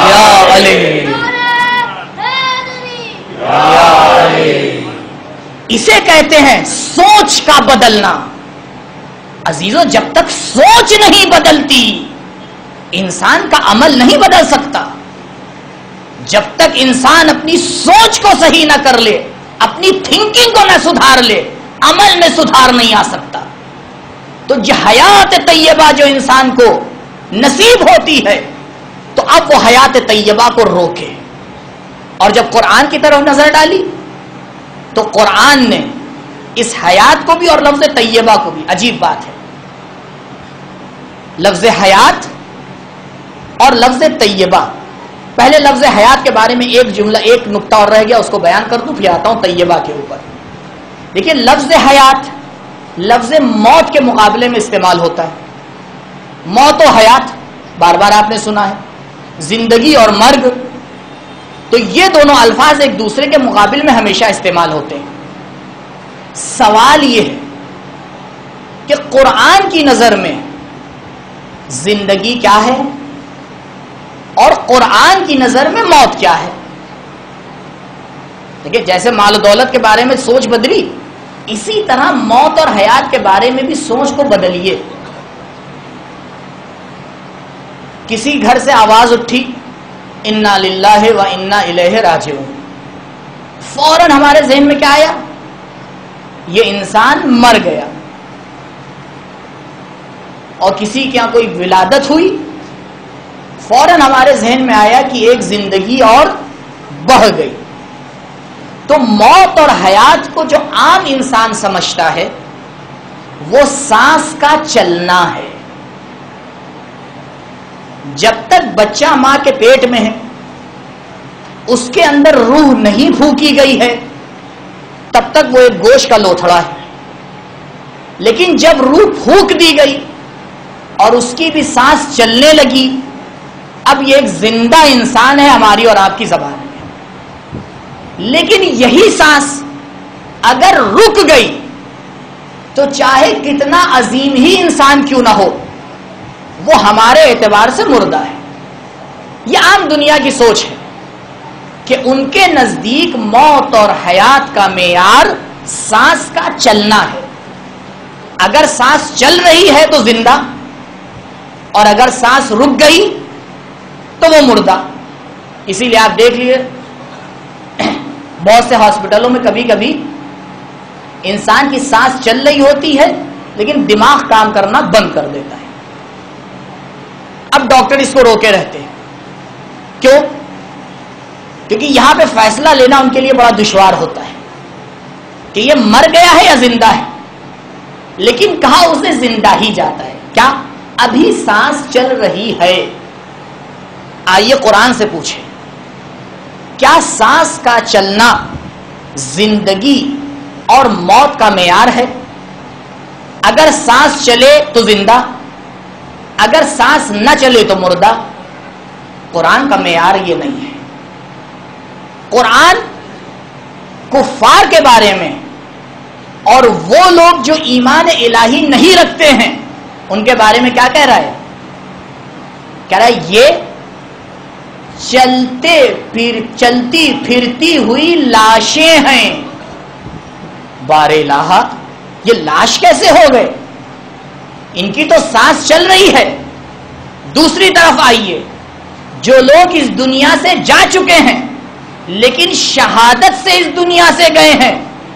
یا علی اسے کہتے ہیں سوچ کا بدلنا. عزیزو جب تک سوچ نہیں بدلتی انسان کا عمل نہیں بدل سکتا. جب تک انسان اپنی سوچ کو صحیح نہ کر لے، اپنی تھنکنگ کو نہ سدھار لے، عمل میں سدھار نہیں آ سکتا. تو حیات طیبہ جو انسان کو نصیب ہوتی ہے، تو اب وہ حیات طیبہ کو روکے. اور جب قرآن کی طرف نظر ڈالی تو قرآن نے اس حیات کو بھی اور لفظ طیبہ کو بھی، عجیب بات ہے، لفظ حیات اور لفظ طیبہ. پہلے لفظ حیات کے بارے میں ایک جملہ، ایک نقطہ اور رہ گیا، اس کو بیان کر دوں پھر آتا ہوں طیبہ کے اوپر. دیکھیے لفظ حیات لفظ موت کے مقابلے میں استعمال ہوتا ہے. موت و حیات بار بار آپ نے سنا ہے، زندگی اور مرگ، تو یہ دونوں الفاظ ایک دوسرے کے مقابل میں ہمیشہ استعمال ہوتے ہیں. سوال یہ ہے کہ قرآن کی نظر میں زندگی کیا ہے اور قرآن کی نظر میں موت کیا ہے. دیکھیے جیسے مال و دولت کے بارے میں سوچ بدلی، اسی طرح موت اور حیات کے بارے میں بھی سوچ کو بدلیے. کسی گھر سے آواز اٹھی انا للہ و انا الیہ راجعون، فوراً ہمارے ذہن میں کیا آیا؟ یہ انسان مر گیا. اور کسی کے یہاں کوئی ولادت ہوئی، فوراً ہمارے ذہن میں آیا کہ ایک زندگی اور بڑھ گئی. تو موت اور حیات کو جو عام انسان سمجھتا ہے وہ سانس کا چلنا ہے. جب تک بچہ ماں کے پیٹ میں ہے، اس کے اندر روح نہیں پھونکی گئی ہے، تب تک وہ ایک گوشت کا لوتھڑا ہے. لیکن جب روح پھونک دی گئی اور اس کی بھی سانس چلنے لگی، اب یہ ایک زندہ انسان ہے ہماری اور آپ کی زبان میں. لیکن یہی سانس اگر رک گئی تو چاہے کتنا عظیم ہی انسان کیوں نہ ہو، وہ ہمارے اعتبار سے مردہ ہے. یہ عام دنیا کی سوچ ہے کہ ان کے نزدیک موت اور حیات کا معیار سانس کا چلنا ہے. اگر سانس چل رہی ہے تو زندہ، اور اگر سانس رک گئی تو وہ مردہ. اسی لیے آپ دیکھ لیے بہت سے ہاسپٹلوں میں کبھی کبھی انسان کی سانس چل رہی ہوتی ہے لیکن دماغ کام کرنا بند کر دیتا ہے. اب ڈاکٹر اس کو روکے رہتے ہیں. کیوں؟ کیونکہ یہاں پہ فیصلہ لینا ان کے لیے بڑا دشوار ہوتا ہے کہ یہ مر گیا ہے یا زندہ ہے. لیکن کہا اسے زندہ ہی جاتا ہے. کیا؟ ابھی سانس چل رہی ہے. آئیے قرآن سے پوچھیں، کیا سانس کا چلنا زندگی اور موت کا معیار ہے؟ اگر سانس چلے تو زندہ، اگر سانس نہ چلے تو مردہ. قرآن کا معیار یہ نہیں ہے. قرآن کفار کے بارے میں اور وہ لوگ جو ایمان الہی نہیں رکھتے ہیں ان کے بارے میں کیا کہہ رہا ہے؟ کہہ رہا ہے یہ چلتی پھرتی ہوئی لاشیں ہیں. بار الہ، یہ لاش کیسے ہو گئے؟ ان کی تو سانس چل رہی ہے. دوسری طرف آئیے، جو لوگ اس دنیا سے جا چکے ہیں لیکن شہادت سے اس دنیا سے گئے ہیں،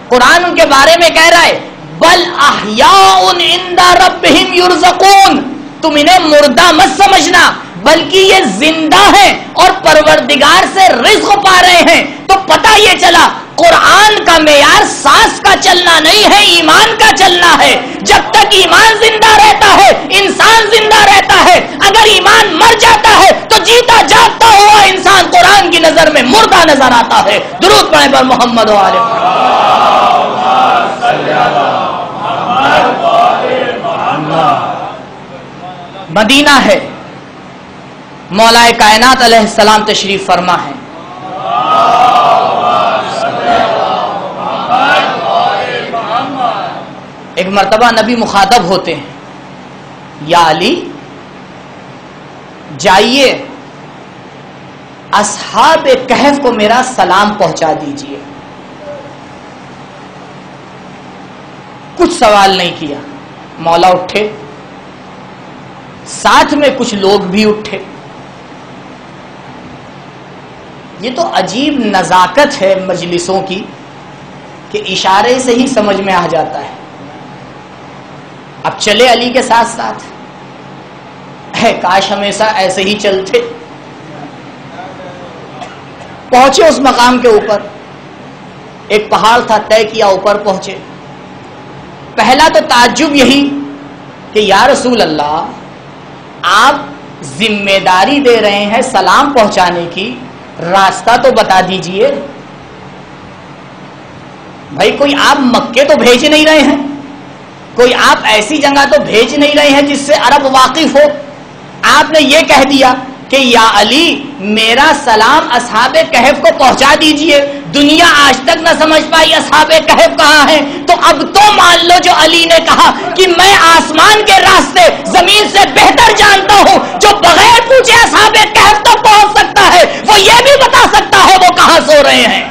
قرآن ان کے بارے میں کہہ رہا ہے بل احیاء عند ربہم یرزقون. تم انہیں مردہ مت سمجھنا، بلکہ یہ زندہ ہیں اور پروردگار سے رزق پا رہے ہیں. تو پتہ یہ چلا قرآن کا معیار سانس کا چلنا نہیں ہے، ایمان کا چلنا ہے. جب تک ایمان زندہ رہتا ہے انسان زندہ رہتا ہے. اگر ایمان مر جاتا ہے تو جیتا جاگتا ہوا انسان قرآن کی نظر میں مردہ نظر آتا ہے. درود پڑھیں پر محمد و آل محمد. مدینہ ہے، مولا کائنات علیہ السلام تشریف فرما ہے. ایک مرتبہ نبی مخاطب ہوتے ہیں، یا علی جائیے اصحاب کہف کو میرا سلام پہنچا دیجئے. کچھ سوال نہیں کیا، مولا اٹھے، ساتھ میں کچھ لوگ بھی اٹھے. یہ تو عجیب نزاکت ہے مجلسوں کی کہ اشارے سے ہی سمجھ میں آ جاتا ہے. اب چلے علی کے ساتھ ساتھ، کاش ہمیشہ ایسے ہی چلتے. پہنچے اس مقام کے اوپر، ایک پہاڑ تھا طے کیا، اوپر پہنچے. پہلا تو تعجب یہی کہ یا رسول اللہ، آپ ذمہ داری دے رہے ہیں سلام پہنچانے کی، راستہ تو بتا دیجئے. بھائی کوئی آپ مکے تو بھیج نہیں رہے ہیں، کوئی آپ ایسی جگہ تو بھیج نہیں رہے ہیں جس سے عرب واقف ہو. آپ نے یہ کہہ دیا کہ یا علی میرا سلام اصحاب کہف کو پہنچا دیجئے. دنیا آج تک نہ سمجھ پائی اصحاب کہف کہاں ہیں، تو اب تو مان لو جو علی نے کہا کہ میں آسمان کے راستے زمین سے بہتر جانتا ہوں، جو بغیر پوچھے اصحاب کہف تک پہنچ سکتا ہے، وہ یہ بھی بتا سکتا ہے وہ کہاں سو رہے ہیں.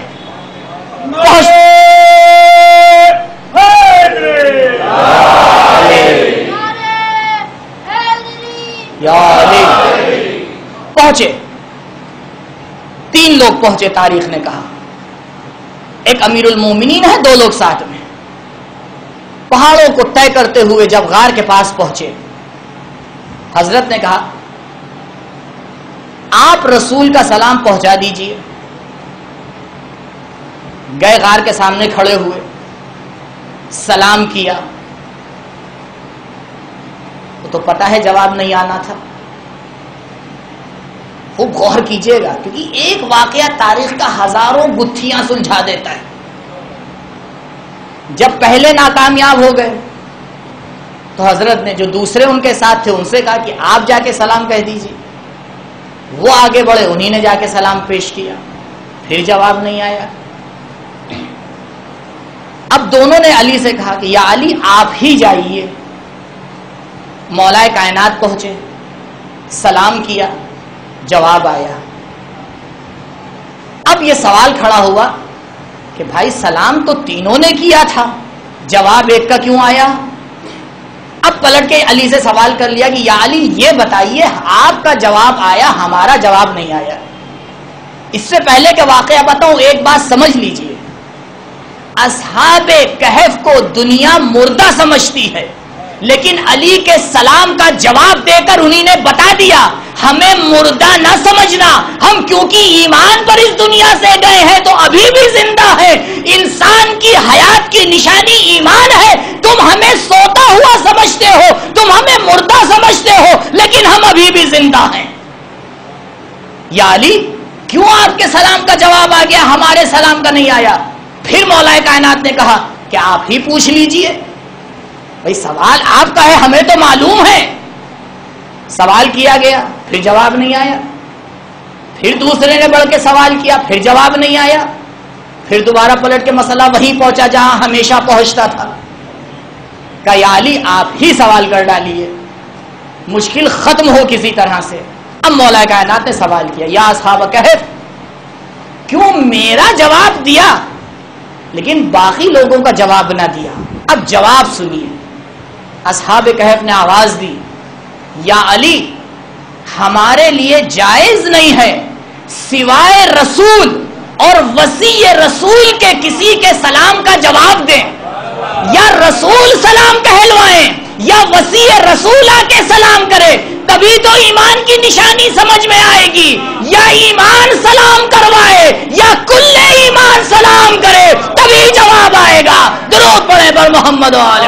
یا علی پہنچے. 3 لوگ پہنچے، تاریخ نے کہا. ایک امیر المومنین ہے، 2 لوگ ساتھ میں. پہاڑوں کو طے کرتے ہوئے جب غار کے پاس پہنچے، حضرت نے کہا آپ رسول کا سلام پہنچا دیجئے. گئے غار کے سامنے کھڑے ہوئے، سلام کیا. تو پتہ ہے جواب نہیں آنا تھا. خوب غور کیجئے گا، کیونکہ ایک واقعہ تاریخ کا ہزاروں گتھیاں سلجھا دیتا ہے. جب پہلے ناکامیاب ہو گئے تو حضرت نے جو دوسرے ان کے ساتھ تھے ان سے کہا کہ آپ جا کے سلام کہہ دیجئے. وہ آگے بڑھے، انہی نے جا کے سلام پیش کیا، پھر جواب نہیں آیا. اب دونوں نے علی سے کہا کہ یا علی آپ ہی جائیے. مولا کائنات پہنچے، سلام کیا، جواب آیا. اب یہ سوال کھڑا ہوا کہ بھائی سلام تو تینوں نے کیا تھا، جواب ایک کا کیوں آیا؟ اب پلٹ کے علی سے سوال کر لیا کہ یا علی یہ بتائیے آپ کا جواب آیا، ہمارا جواب نہیں آیا. اس سے پہلے کہ واقعہ بتاؤں ایک بات سمجھ لیجئے، اصحاب کہف کو دنیا مردہ سمجھتی ہے، لیکن علی کے سلام کا جواب دے کر انہی نے بتا دیا ہمیں مردہ نہ سمجھنا، ہم کیونکہ ایمان پر اس دنیا سے گئے ہیں تو ابھی بھی زندہ ہے. انسان کی حیات کی نشانی ایمان ہے. تم ہمیں سوتا ہوا سمجھتے ہو، تم ہمیں مردہ سمجھتے ہو، لیکن ہم ابھی بھی زندہ ہیں. یا علی کیوں آپ کے سلام کا جواب آ گیا، ہمارے سلام کا نہیں آیا؟ پھر مولا کائنات نے کہا کہ آپ ہی پوچھ لیجئے. بھئی سوال آپ کا ہے، ہمیں تو معلوم ہے. سوال کیا گیا، پھر جواب نہیں آیا. پھر دوسرے نے بڑھ کے سوال کیا، پھر جواب نہیں آیا. پھر دوبارہ پلٹ کے مسئلہ وہیں پہنچا جہاں ہمیشہ پہنچتا تھا. کہ یا علی آپ ہی سوال کر ڈالیے، مشکل ختم ہو کسی طرح سے. اب مولا کائنات نے سوال کیا یا اصحاب کہف، کیوں میرا جواب دیا لیکن باقی لوگوں کا جواب نہ دیا؟ اب جواب سنیے. اصحاب کہف نے آواز دی یا علی ہمارے لیے جائز نہیں ہے سوائے رسول اور وصی رسول کے کسی کے سلام کا جواب دیں. یا رسول سلام کہلوائیں یا وصی رسول آ کے سلام کرے، تبھی تو ایمان کی نشانی سمجھ میں آئے گی. یا ایمان سلام کروائے یا کل ایمان سلام کرے، تبھی جواب آئے گا. درود پڑھیں پر محمد و آل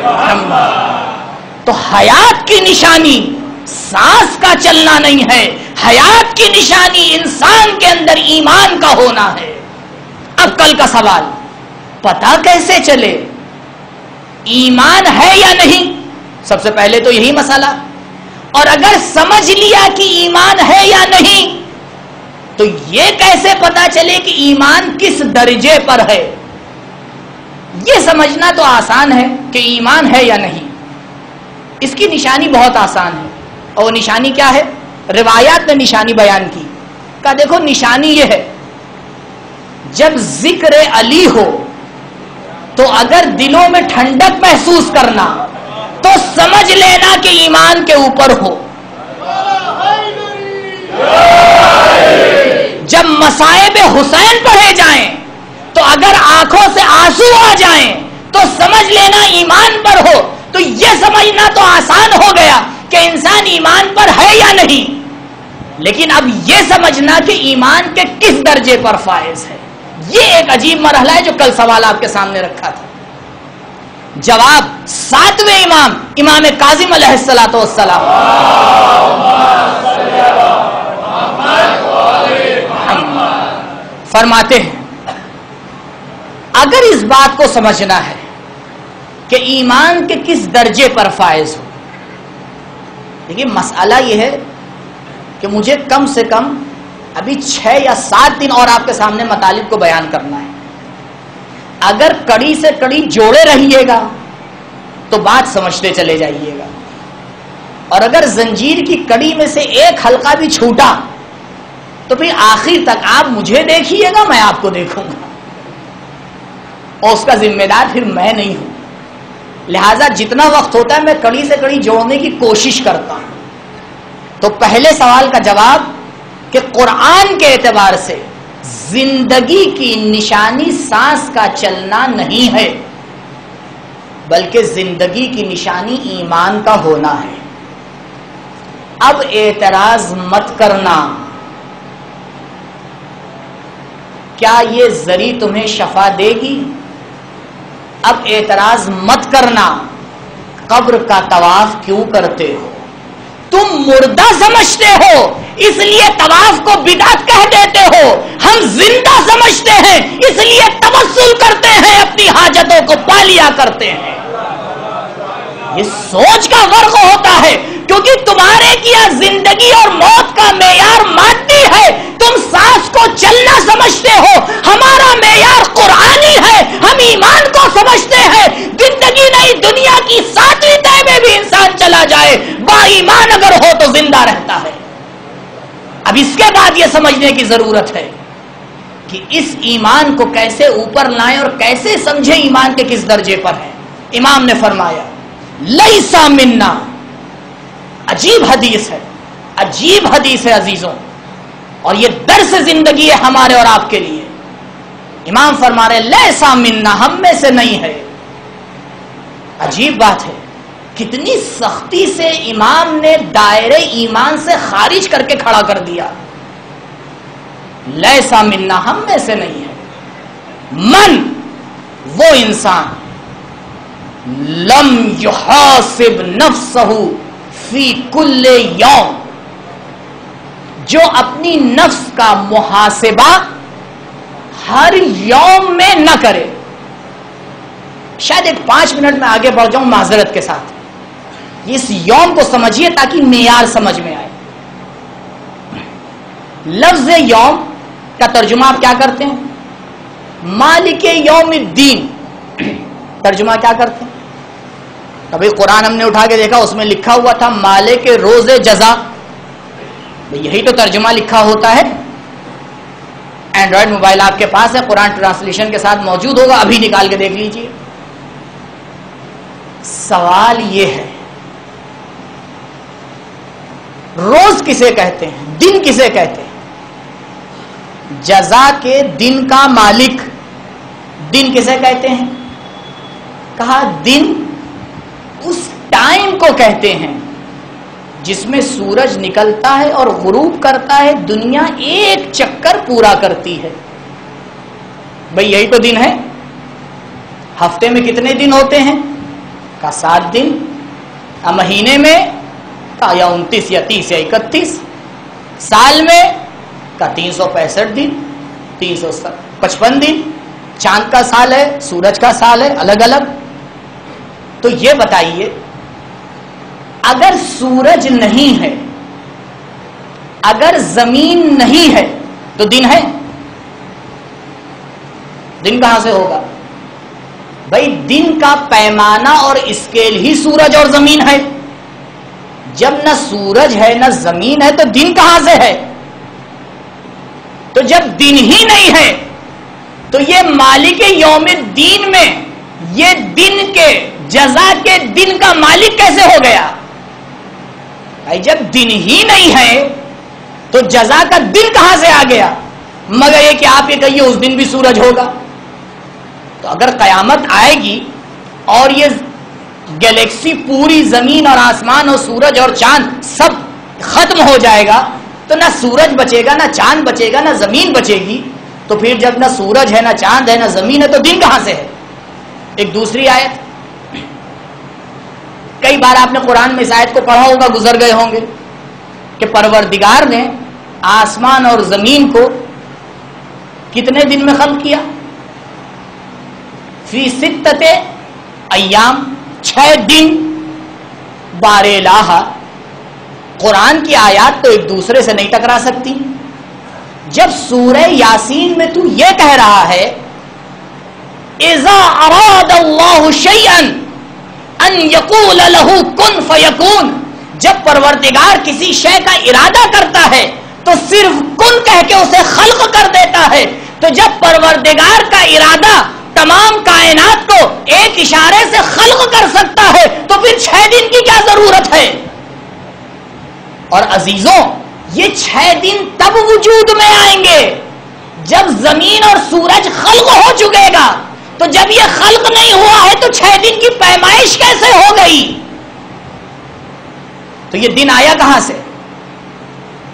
محمد. تو حیات کی نشانی سانس کا چلنا نہیں ہے، حیات کی نشانی انسان کے اندر ایمان کا ہونا ہے. اب کل کا سوال، پتہ کیسے چلے ایمان ہے یا نہیں؟ سب سے پہلے تو یہی مسئلہ. اور اگر سمجھ لیا کہ ایمان ہے یا نہیں تو یہ کیسے پتا چلے کہ ایمان کس درجے پر ہے؟ یہ سمجھنا تو آسان ہے کہ ایمان ہے یا نہیں. اس کی نشانی بہت آسان ہے. اور نشانی کیا ہے؟ روایات نے نشانی بیان کی. کہا دیکھو نشانی یہ ہے، جب ذکر علی ہو تو اگر دلوں میں ٹھنڈک محسوس کرنا تو سمجھ لینا کہ ایمان کے اوپر ہو. جب مصائب حسین پڑھے جائیں تو اگر آنکھوں سے آنسو آ جائیں تو سمجھ لینا ایمان پر ہو. تو یہ سمجھنا تو آسان ہو گیا کہ انسان ایمان پر ہے یا نہیں، لیکن اب یہ سمجھنا کہ ایمان کے کس درجے پر فائز ہے، یہ ایک عجیب مرحلہ ہے جو کل سوال آپ کے سامنے رکھا تھا. جواب ساتویں امام، امام کاظم علیہ الصلوۃ والسلام فرماتے ہیں اگر اس بات کو سمجھنا ہے کہ ایمان کے کس درجے پر فائز ہو. دیکھیے مسئلہ یہ ہے کہ مجھے کم سے کم ابھی 6 یا 7 دن اور آپ کے سامنے مطالب کو بیان کرنا ہے. اگر کڑی سے کڑی جوڑے رہیے گا تو بات سمجھتے چلے جائیے گا، اور اگر زنجیر کی کڑی میں سے ایک حلقہ بھی چھوٹا تو پھر آخر تک آپ مجھے دیکھیے گا، میں آپ کو دیکھوں گا، اور اس کا ذمہ دار پھر میں نہیں ہوں. لہذا جتنا وقت ہوتا ہے میں کڑی سے کڑی جوڑنے کی کوشش کرتا ہوں. تو پہلے سوال کا جواب کہ قرآن کے اعتبار سے زندگی کی نشانی سانس کا چلنا نہیں ہے، بلکہ زندگی کی نشانی ایمان کا ہونا ہے. اب اعتراض مت کرنا کیا یہ زری تمہیں شفا دے گی. اب اعتراض مت کرنا قبر کا طواف کیوں کرتے ہو، تم مردہ سمجھتے ہو اس لیے طواف کو بدعت کہہ دیتے ہو، ہم زندہ سمجھتے ہیں اس لیے توسل کرتے ہیں، اپنی حاجتوں کو پا لیا کرتے ہیں. یہ سوچ کا فرق ہوتا ہے، کیونکہ تمہارے کیا زندگی اور موت کا معیار مادی ہے، تم سانس کو چلنا سمجھتے ہو، ہمارا معیار قرآنی ہے، ہم ایمان کو سمجھتے ہیں. زندگی نہیں، دنیا کی 7ویں تہہ میں بھی انسان چلا جائے با ایمان اگر ہو تو زندہ رہتا ہے. اب اس کے بعد یہ سمجھنے کی ضرورت ہے کہ اس ایمان کو کیسے اوپر لائیں اور کیسے سمجھیں ایمان کے کس درجے پر ہے. امام نے فرمایا لیسا منا، عجیب حدیث ہے، عجیب حدیث ہے عزیزوں، اور یہ درس زندگی ہے ہمارے اور آپ کے لیے. امام فرما رہے لیسا منا، ہم میں سے نہیں ہے. عجیب بات ہے، کتنی سختی سے امام نے دائرے ایمان سے خارج کر کے کھڑا کر دیا. لیسا منا، ہم میں سے نہیں ہے. من، وہ انسان لم یحاسب نفسہ فی کل یوم، جو اپنی نفس کا محاسبہ ہر یوم میں نہ کرے. شاید ایک 5 منٹ میں آگے بڑھ جاؤں معذرت کے ساتھ. اس یوم کو سمجھیے تاکہ معیار سمجھ میں آئے. لفظ یوم کا ترجمہ آپ کیا کرتے ہیں؟ مالک یوم الدین. ترجمہ کیا کرتے ہیں؟ کبھی قرآن ہم نے اٹھا کے دیکھا اس میں لکھا ہوا تھا مالک روز جزا، یہی تو ترجمہ لکھا ہوتا ہے. اینڈرائڈ موبائل آپ کے پاس ہے، قرآن ٹرانسلیشن کے ساتھ موجود ہوگا، ابھی نکال کے دیکھ لیجئے. سوال یہ ہے روز کسے کہتے ہیں، دن کسے کہتے ہیں؟ جزا کے دن کا مالک دن کسے کہتے ہیں؟ کہا دن اس ٹائم کو کہتے ہیں جس میں سورج نکلتا ہے اور غروب کرتا ہے، دنیا ایک چکر پورا کرتی ہے. بھئی یہی تو دن ہے. ہفتے میں کتنے دن ہوتے ہیں؟ کا 7 دن. مہینے میں کا یا 29 یا 30 یا 31. سال میں کا 365 دن، 355 دن. چاند کا سال ہے، سورج کا سال ہے، الگ الگ. تو یہ بتائیے اگر سورج نہیں ہے، اگر زمین نہیں ہے تو دن ہے؟ دن کہاں سے ہوگا؟ بھائی دن کا پیمانہ اور اسکیل ہی سورج اور زمین ہے. جب نہ سورج ہے نہ زمین ہے تو دن کہاں سے ہے؟ تو جب دن ہی نہیں ہے تو یہ مالک یوم الدین میں یہ دن کے جزا کے دن کا مالک کیسے ہو گیا؟ بھائی جب دن ہی نہیں ہے تو جزا کا دن کہاں سے آ گیا مگر یہ کہ آپ یہ کہیے اس دن بھی سورج ہوگا. تو اگر قیامت آئے گی اور یہ گیلیکسی پوری زمین اور آسمان اور سورج اور چاند سب ختم ہو جائے گا تو نہ سورج بچے گا، نہ چاند بچے گا، نہ زمین بچے گی. تو پھر جب نہ سورج ہے، نہ چاند ہے، نہ زمین ہے، تو دن کہاں سے ہے؟ ایک دوسری آیت، کئی بار آپ نے قرآن میں اس آیت کو پڑھا ہوگا، گزر گئے ہوں گے، کہ پروردگار نے آسمان اور زمین کو کتنے دن میں خلق کیا؟ فی ستۃ ایام، 6 دن. بار الہ، قرآن کی آیات تو ایک دوسرے سے نہیں ٹکرا سکتی. جب سورہ یاسین میں تو یہ کہہ رہا ہے اذا اراد اللہ شیئا ان یقول له کن فیکون، جب پروردگار کسی شے کا ارادہ کرتا ہے تو صرف کن کہہ کے اسے خلق کر دیتا ہے. تو جب پروردگار کا ارادہ تمام کائنات کو ایک اشارے سے خلق کر سکتا ہے تو پھر 6 دن کی کیا ضرورت ہے؟ اور عزیزوں، یہ 6 دن تب وجود میں آئیں گے جب زمین اور سورج خلق ہو چکے گا. تو جب یہ خلق نہیں ہوا ہے تو 6 دن کی پیمائش کیسے ہو گئی؟ تو یہ دن آیا کہاں سے؟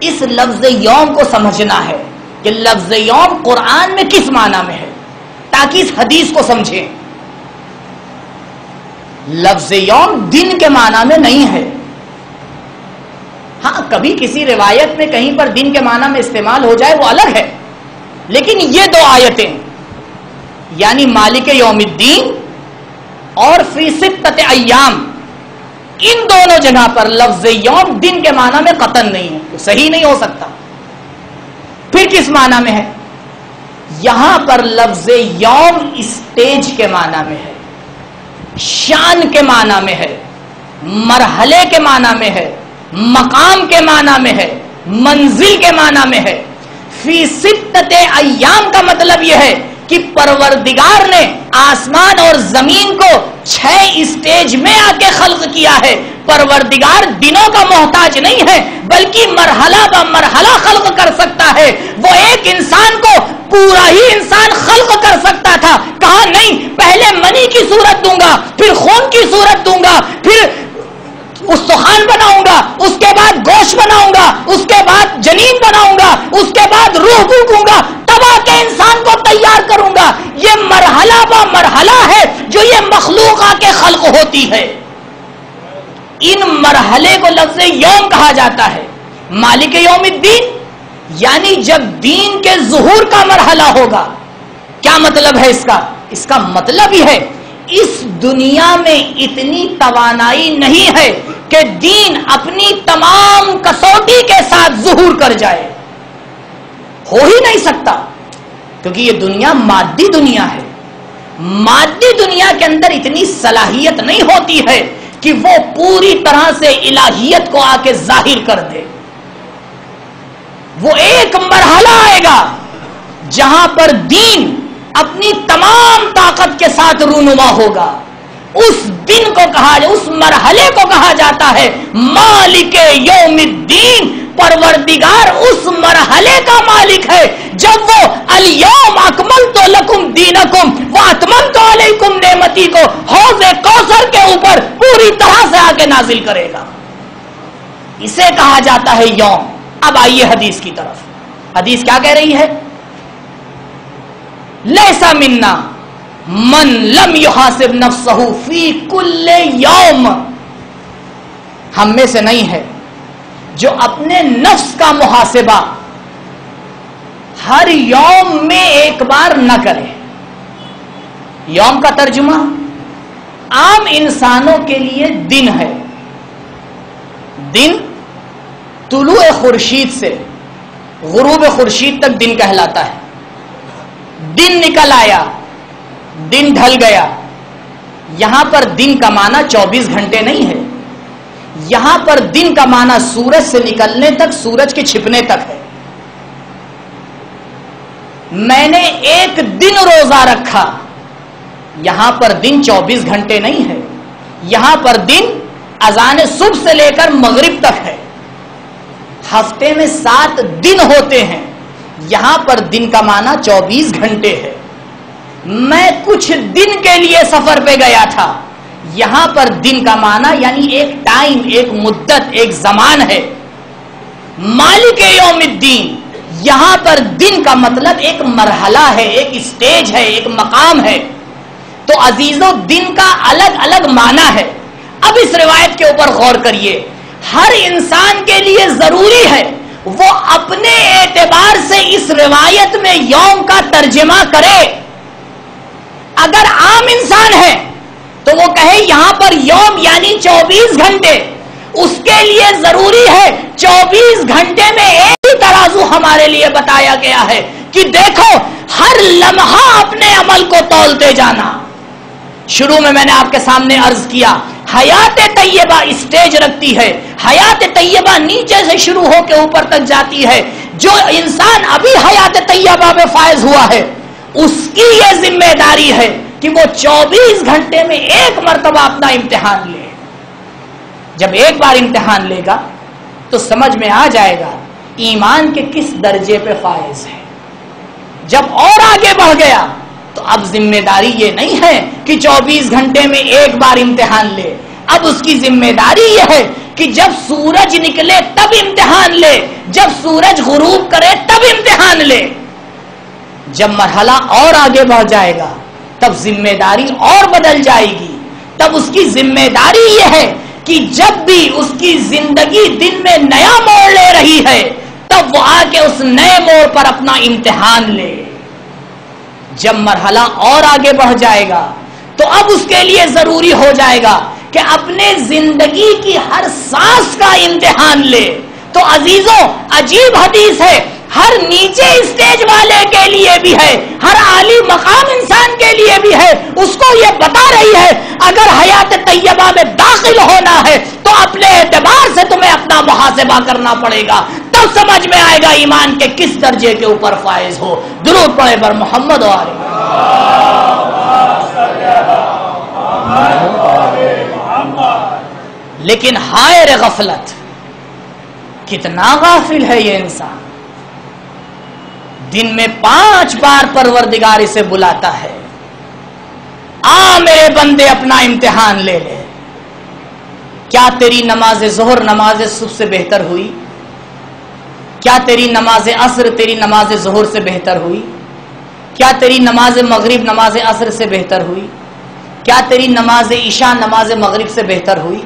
اس لفظ یوم کو سمجھنا ہے کہ لفظ یوم قرآن میں کس معنی میں ہے، تاکہ اس حدیث کو سمجھیں. لفظ یوم دن کے معنی میں نہیں ہے. ہاں کبھی کسی روایت میں کہیں پر دن کے معنی میں استعمال ہو جائے وہ الگ ہے، لیکن یہ 2 آیتیں یعنی مالک یوم الدین اور فی ستۃ ایام، ان دونوں جگہ پر لفظ یوم دن کے معنی میں قطعاً نہیں ہے، تو صحیح نہیں ہو سکتا. پھر کس معنی میں ہے؟ یہاں پر لفظ یوم اسٹیج کے معنی میں ہے، شان کے معنی میں ہے، مرحلے کے معنی میں ہے، مقام کے معنی میں ہے، منزل کے معنی میں ہے. فی ستۃ ایام کا مطلب یہ ہے کہ پروردگار نے آسمان اور زمین کو 6 اسٹیج میں آ کے خلق کیا ہے. پروردگار دنوں کا محتاج نہیں ہے بلکہ مرحلہ بہ مرحلہ خلق کر سکتا ہے. وہ ایک انسان کو پورا ہی انسان خلق کر سکتا تھا، کہا نہیں پہلے منی کی صورت دوں گا، پھر خون کی صورت دوں گا، پھر استخوان بناؤں گا، اس کے بعد گوشت بناؤں گا، اس کے بعد جنین بناؤں گا، اس کے بعد روح پھونکوں گا، تب آ کے انسان کو تیار کروں گا. یہ مرحلہ بہ مرحلہ ہے جو یہ مخلوق آ کے خلق ہوتی ہے. ان مرحلے کو لفظ یوم کہا جاتا ہے. مالک یوم الدین یعنی جب دین کے ظہور کا مرحلہ ہوگا. کیا مطلب ہے اس کا؟ اس کا مطلب یہ ہے اس دنیا میں اتنی توانائی نہیں ہے کہ دین اپنی تمام کسوٹی کے ساتھ ظہور کر جائے. ہو ہی نہیں سکتا، کیونکہ یہ دنیا مادی دنیا ہے. مادی دنیا کے اندر اتنی صلاحیت نہیں ہوتی ہے کہ وہ پوری طرح سے الہیت کو آ کے ظاہر کر دے. وہ ایک مرحلہ آئے گا جہاں پر دین اپنی تمام طاقت کے ساتھ رونما ہوگا. اس دن کو کہا جائے، اس مرحلے کو کہا جاتا ہے مالک یوم الدین. پروردگار اس مرحلے کا مالک ہے جب وہ الیوم اکملت لکم دینکم واتممت علیکم نعمتی کو حوض کوثر کے اوپر پوری طرح سے آ کے نازل کرے گا. اسے کہا جاتا ہے یوم. اب آئیے حدیث کی طرف. حدیث کیا کہہ رہی ہے؟ لیسا منا من لم یحاسب نفسہ فی کل یوم. ہم میں سے نہیں ہے جو اپنے نفس کا محاسبہ ہر یوم میں ایک بار نہ کرے. یوم کا ترجمہ عام انسانوں کے لیے دن ہے. دن طلوع خورشید سے غروب خورشید تک دن کہلاتا ہے. دن نکل آیا، دن ڈھل گیا. یہاں پر دن کا معنی 24 گھنٹے نہیں ہے. یہاں پر دن کا معنی سورج سے نکلنے تک، سورج کے چھپنے تک ہے. میں نے ایک دن روزہ رکھا، یہاں پر دن 24 گھنٹے نہیں ہے. یہاں پر دن اذان صبح سے لے کر مغرب تک ہے. ہفتے میں 7 دن ہوتے ہیں، یہاں پر دن کا معنی 24 گھنٹے ہے۔ میں کچھ دن کے لیے سفر پہ گیا تھا، یہاں پر دن کا معنی یعنی ایک ٹائم، ایک مدت، ایک زمان ہے۔ مالک یوم الدین، یہاں پر دن کا مطلب ایک مرحلہ ہے، ایک اسٹیج ہے، ایک مقام ہے۔ تو عزیزوں، دن کا الگ الگ معنی ہے۔ اب اس روایت کے اوپر غور کریے، ہر انسان کے لیے ضروری ہے وہ اپنے اعتبار سے اس روایت میں یوم کا ترجمہ کرے۔ اگر عام انسان ہے تو وہ کہے یہاں پر یوم یعنی 24 گھنٹے، اس کے لیے ضروری ہے 24 گھنٹے میں ایک ہی ترازو ہمارے لیے بتایا گیا ہے کہ دیکھو ہر لمحہ اپنے عمل کو تولتے جانا۔ شروع میں نے آپ کے سامنے عرض کیا، حیات طیبہ اسٹیج رکھتی ہے، حیات طیبہ نیچے سے شروع ہو کے اوپر تک جاتی ہے۔ جو انسان ابھی حیات طیبہ میں فائز ہوا ہے اس کی یہ ذمہ داری ہے کہ وہ 24 گھنٹے میں ایک مرتبہ اپنا امتحان لے۔ جب ایک بار امتحان لے گا تو سمجھ میں آ جائے گا ایمان کے کس درجے پہ فائز ہے۔ جب اور آگے بڑھ گیا تو اب ذمہ داری یہ نہیں ہے کہ 24 گھنٹے میں ایک بار امتحان لے، اب اس کی ذمہ داری یہ ہے کہ جب سورج نکلے تب امتحان لے، جب سورج غروب کرے تب امتحان لے۔ جب مرحلہ اور آگے بڑھ جائے گا تب ذمہ داری اور بدل جائے گی، تب اس کی ذمہ داری یہ ہے کہ جب بھی اس کی زندگی دن میں نیا موڑ لے رہی ہے تب وہ آ کے اس نئے موڑ پر اپنا امتحان لے۔ جب مرحلہ اور آگے بڑھ جائے گا تو اب اس کے لیے ضروری ہو جائے گا کہ اپنے زندگی کی ہر سانس کا امتحان لے۔ تو عزیزوں، عجیب حدیث ہے، ہر نیچے اسٹیج والے کے لیے بھی ہے، ہر عالی مقام انسان کے لیے بھی ہے۔ اس کو یہ بتا رہی ہے اگر حیات طیبہ میں داخل ہونا ہے تو اپنے اعتبار سے تمہیں اپنا محاسبہ کرنا پڑے گا، تب سمجھ میں آئے گا ایمان کے کس درجے کے اوپر فائز ہو۔ درود پڑھے بر محمد و آل محمد۔ لیکن ہائے رے غفلت، کتنا غافل ہے یہ انسان۔ دن میں 5 بار پروردگار اسے بلاتا ہے، آ میرے بندے اپنا امتحان لے لے۔ کیا تیری نماز ظہر نماز صبح سے بہتر ہوئی؟ کیا تیری نماز عصر تیری نماز ظہر سے بہتر ہوئی؟ کیا تیری نماز مغرب نماز عصر سے بہتر ہوئی؟ کیا تیری نماز عشاء نماز مغرب سے بہتر ہوئی؟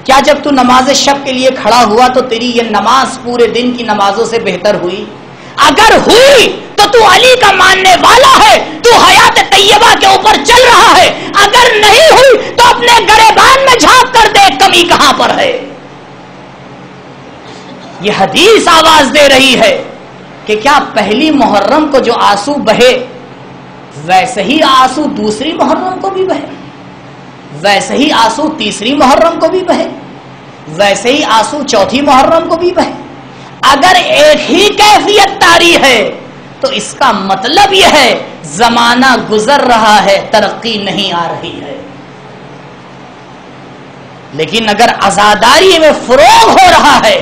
کیا جب تو نماز شب کے لیے کھڑا ہوا تو تیری یہ نماز پورے دن کی نمازوں سے بہتر ہوئی؟ اگر ہوئی تو علی کا ماننے والا ہے، تو حیات طیبہ کے اوپر چل رہا ہے۔ اگر نہیں ہوئی تو اپنے گریبان میں جھانک کر دے کمی کہاں پر ہے۔ یہ حدیث آواز دے رہی ہے کہ کیا پہلی محرم کو جو آنسو بہے ویسے ہی آنسو دوسری محرم کو بھی بہے، ویسے ہی آنسو تیسری محرم کو بھی بہے، ویسے ہی آنسو چوتھی محرم کو بھی بہے۔ اگر ایک ہی کیفیت طاری ہے تو اس کا مطلب یہ ہے زمانہ گزر رہا ہے، ترقی نہیں آ رہی ہے۔ لیکن اگر عزاداری میں فروغ ہو رہا ہے،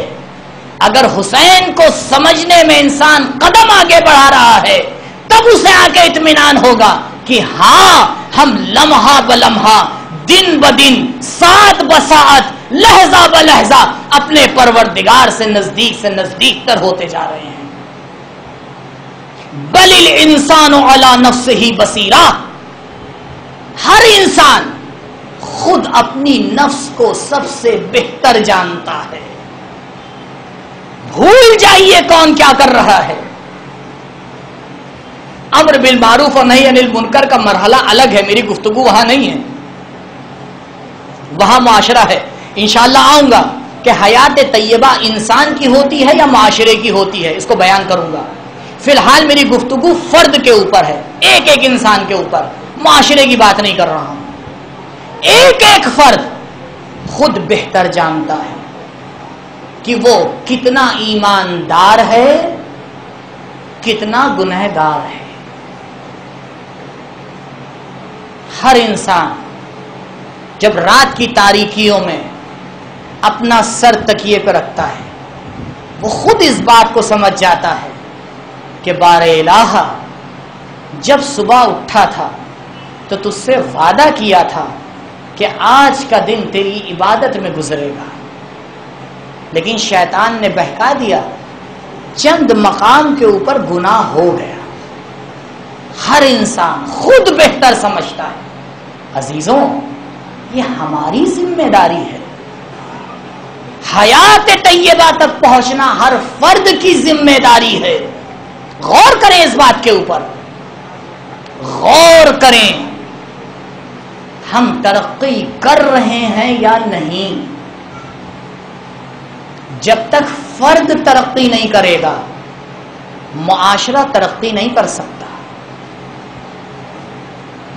اگر حسین کو سمجھنے میں انسان قدم آگے بڑھا رہا ہے، تب اسے آ کے اطمینان ہوگا کہ ہاں ہم لمحہ بلمحہ، دن بدن، ساعت بساعت، لحظہ بلحظہ اپنے پروردگار سے نزدیک تر ہوتے جا رہے ہیں۔ بل الانسان علی نفسہ بصیرہ، ہر انسان خود اپنی نفس کو سب سے بہتر جانتا ہے۔ بھول جائیے کون کیا کر رہا ہے۔ امر بالمعروف اور نہی عن المنکر کا مرحلہ الگ ہے، میری گفتگو وہاں نہیں ہے، وہاں معاشرہ ہے۔ انشاءاللہ آؤں گا کہ حیات طیبہ انسان کی ہوتی ہے یا معاشرے کی ہوتی ہے، اس کو بیان کروں گا۔ فی الحال میری گفتگو فرد کے اوپر ہے، ایک ایک انسان کے اوپر، معاشرے کی بات نہیں کر رہا ہوں۔ ایک ایک فرد خود بہتر جانتا ہے کہ وہ کتنا ایماندار ہے، کتنا گنہگار ہے۔ ہر انسان جب رات کی تاریکیوں میں اپنا سر تکیے پہ رکھتا ہے، وہ خود اس بات کو سمجھ جاتا ہے کہ بار الہ جب صبح اٹھا تھا تو تجھ سے وعدہ کیا تھا کہ آج کا دن تیری عبادت میں گزرے گا، لیکن شیطان نے بہکا دیا، چند مقام کے اوپر گناہ ہو گیا۔ ہر انسان خود بہتر سمجھتا ہے۔ عزیزوں، یہ ہماری ذمہ داری ہے۔ حیات طیبہ تک پہنچنا ہر فرد کی ذمہ داری ہے۔ غور کریں اس بات کے اوپر، غور کریں، ہم ترقی کر رہے ہیں یا نہیں؟ جب تک فرد ترقی نہیں کرے گا، معاشرہ ترقی نہیں کر سکتا۔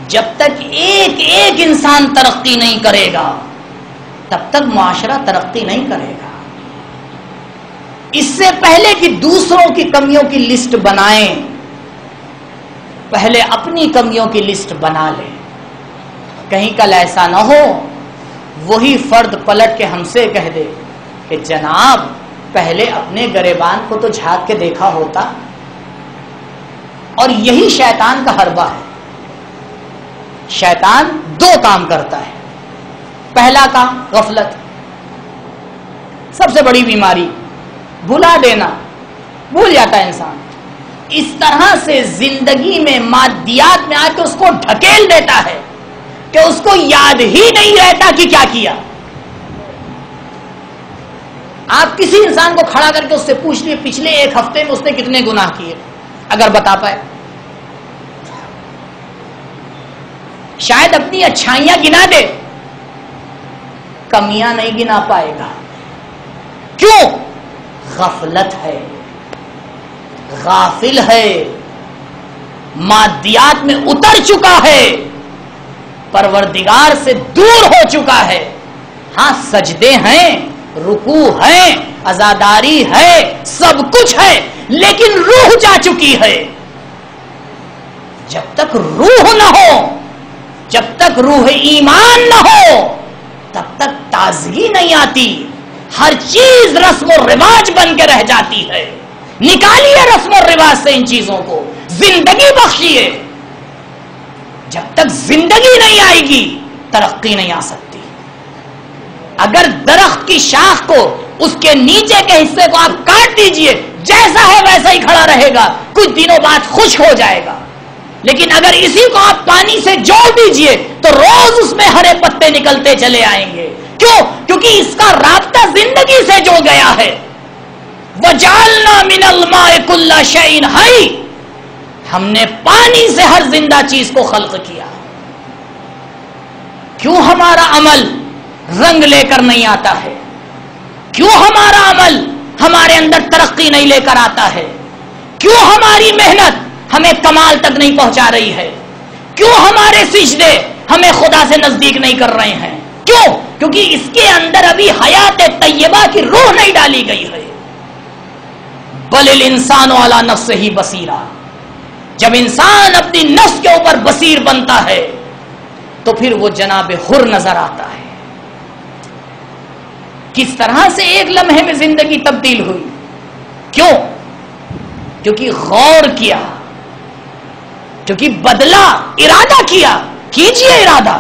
جب تک ایک ایک انسان ترقی نہیں کرے گا، تب تک معاشرہ ترقی نہیں کرے گا۔ اس سے پہلے کہ دوسروں کی کمیوں کی لسٹ بنائیں، پہلے اپنی کمیوں کی لسٹ بنا لیں۔ کہیں کل ایسا نہ ہو وہی فرد پلٹ کے ہم سے کہہ دے کہ جناب پہلے اپنے گریبان کو تو جھانک کے دیکھا ہوتا۔ اور یہی شیطان کا حربہ ہے۔ شیطان دو کام کرتا ہے۔ پہلا کام غفلت، سب سے بڑی بیماری، بھلا دینا، بھول جاتا ہے انسان۔ اس طرح سے زندگی میں مادیات میں آ کے اس کو ڈھکیل دیتا ہے کہ اس کو یاد ہی نہیں رہتا کہ کیا کیا۔ آپ کسی انسان کو کھڑا کر کے اس سے پوچھ لیے پچھلے ایک ہفتے میں اس نے کتنے گناہ کیے، اگر بتا پائے۔ شاید اپنی اچھائیاں گنا دے، کمیاں نہیں گنا پائے گا۔ کیوں؟ غفلت ہے، غافل ہے، مادیات میں اتر چکا ہے، پروردگار سے دور ہو چکا ہے۔ ہاں سجدے ہیں، رکوع ہیں، عزاداری ہے، سب کچھ ہے، لیکن روح جا چکی ہے۔ جب تک روح نہ ہو، جب تک روح ایمان نہ ہو، تب تک تازگی نہیں آتی۔ ہر چیز رسم و رواج بن کے رہ جاتی ہے۔ نکالیے رسم و رواج سے ان چیزوں کو، زندگی بخشیے۔ جب تک زندگی نہیں آئے گی ترقی نہیں آ سکتی۔ اگر درخت کی شاخ کو، اس کے نیچے کے حصے کو آپ کاٹ دیجئے، جیسا ہے ویسا ہی کھڑا رہے گا، کچھ دنوں بعد خشک ہو جائے گا۔ لیکن اگر اسی کو آپ پانی سے جوڑ دیجئے تو روز اس میں ہرے پتے نکلتے چلے آئیں گے۔ کیوں؟ کیونکہ اس کا رابطہ زندگی سے جڑ گیا ہے۔ وَجَعَلْنَا مِنَ الْمَاءِ كُلَّ شَيْءٍ حَيٍّ، ہم نے پانی سے ہر زندہ چیز کو خلق کیا۔ کیوں ہمارا عمل رنگ لے کر نہیں آتا ہے؟ کیوں ہمارا عمل ہمارے اندر ترقی نہیں لے کر آتا ہے؟ کیوں ہماری محنت ہمیں کمال تک نہیں پہنچا رہی ہے؟ کیوں ہمارے سجدے ہمیں خدا سے نزدیک نہیں کر رہے ہیں؟ کیوں؟ کیونکہ اس کے اندر ابھی حیات طیبہ کی روح نہیں ڈالی گئی ہے۔ بل الانسان علی نفسہ بصیرہ، جب انسان اپنی نفس کے اوپر بصیر بنتا ہے تو پھر وہ جناب حر نظر آتا ہے۔ کس طرح سے ایک لمحے میں زندگی تبدیل ہوئی؟ کیوں؟ کیونکہ غور کیا، کیونکہ بدلا، ارادہ کیا۔ کیجئے ارادہ،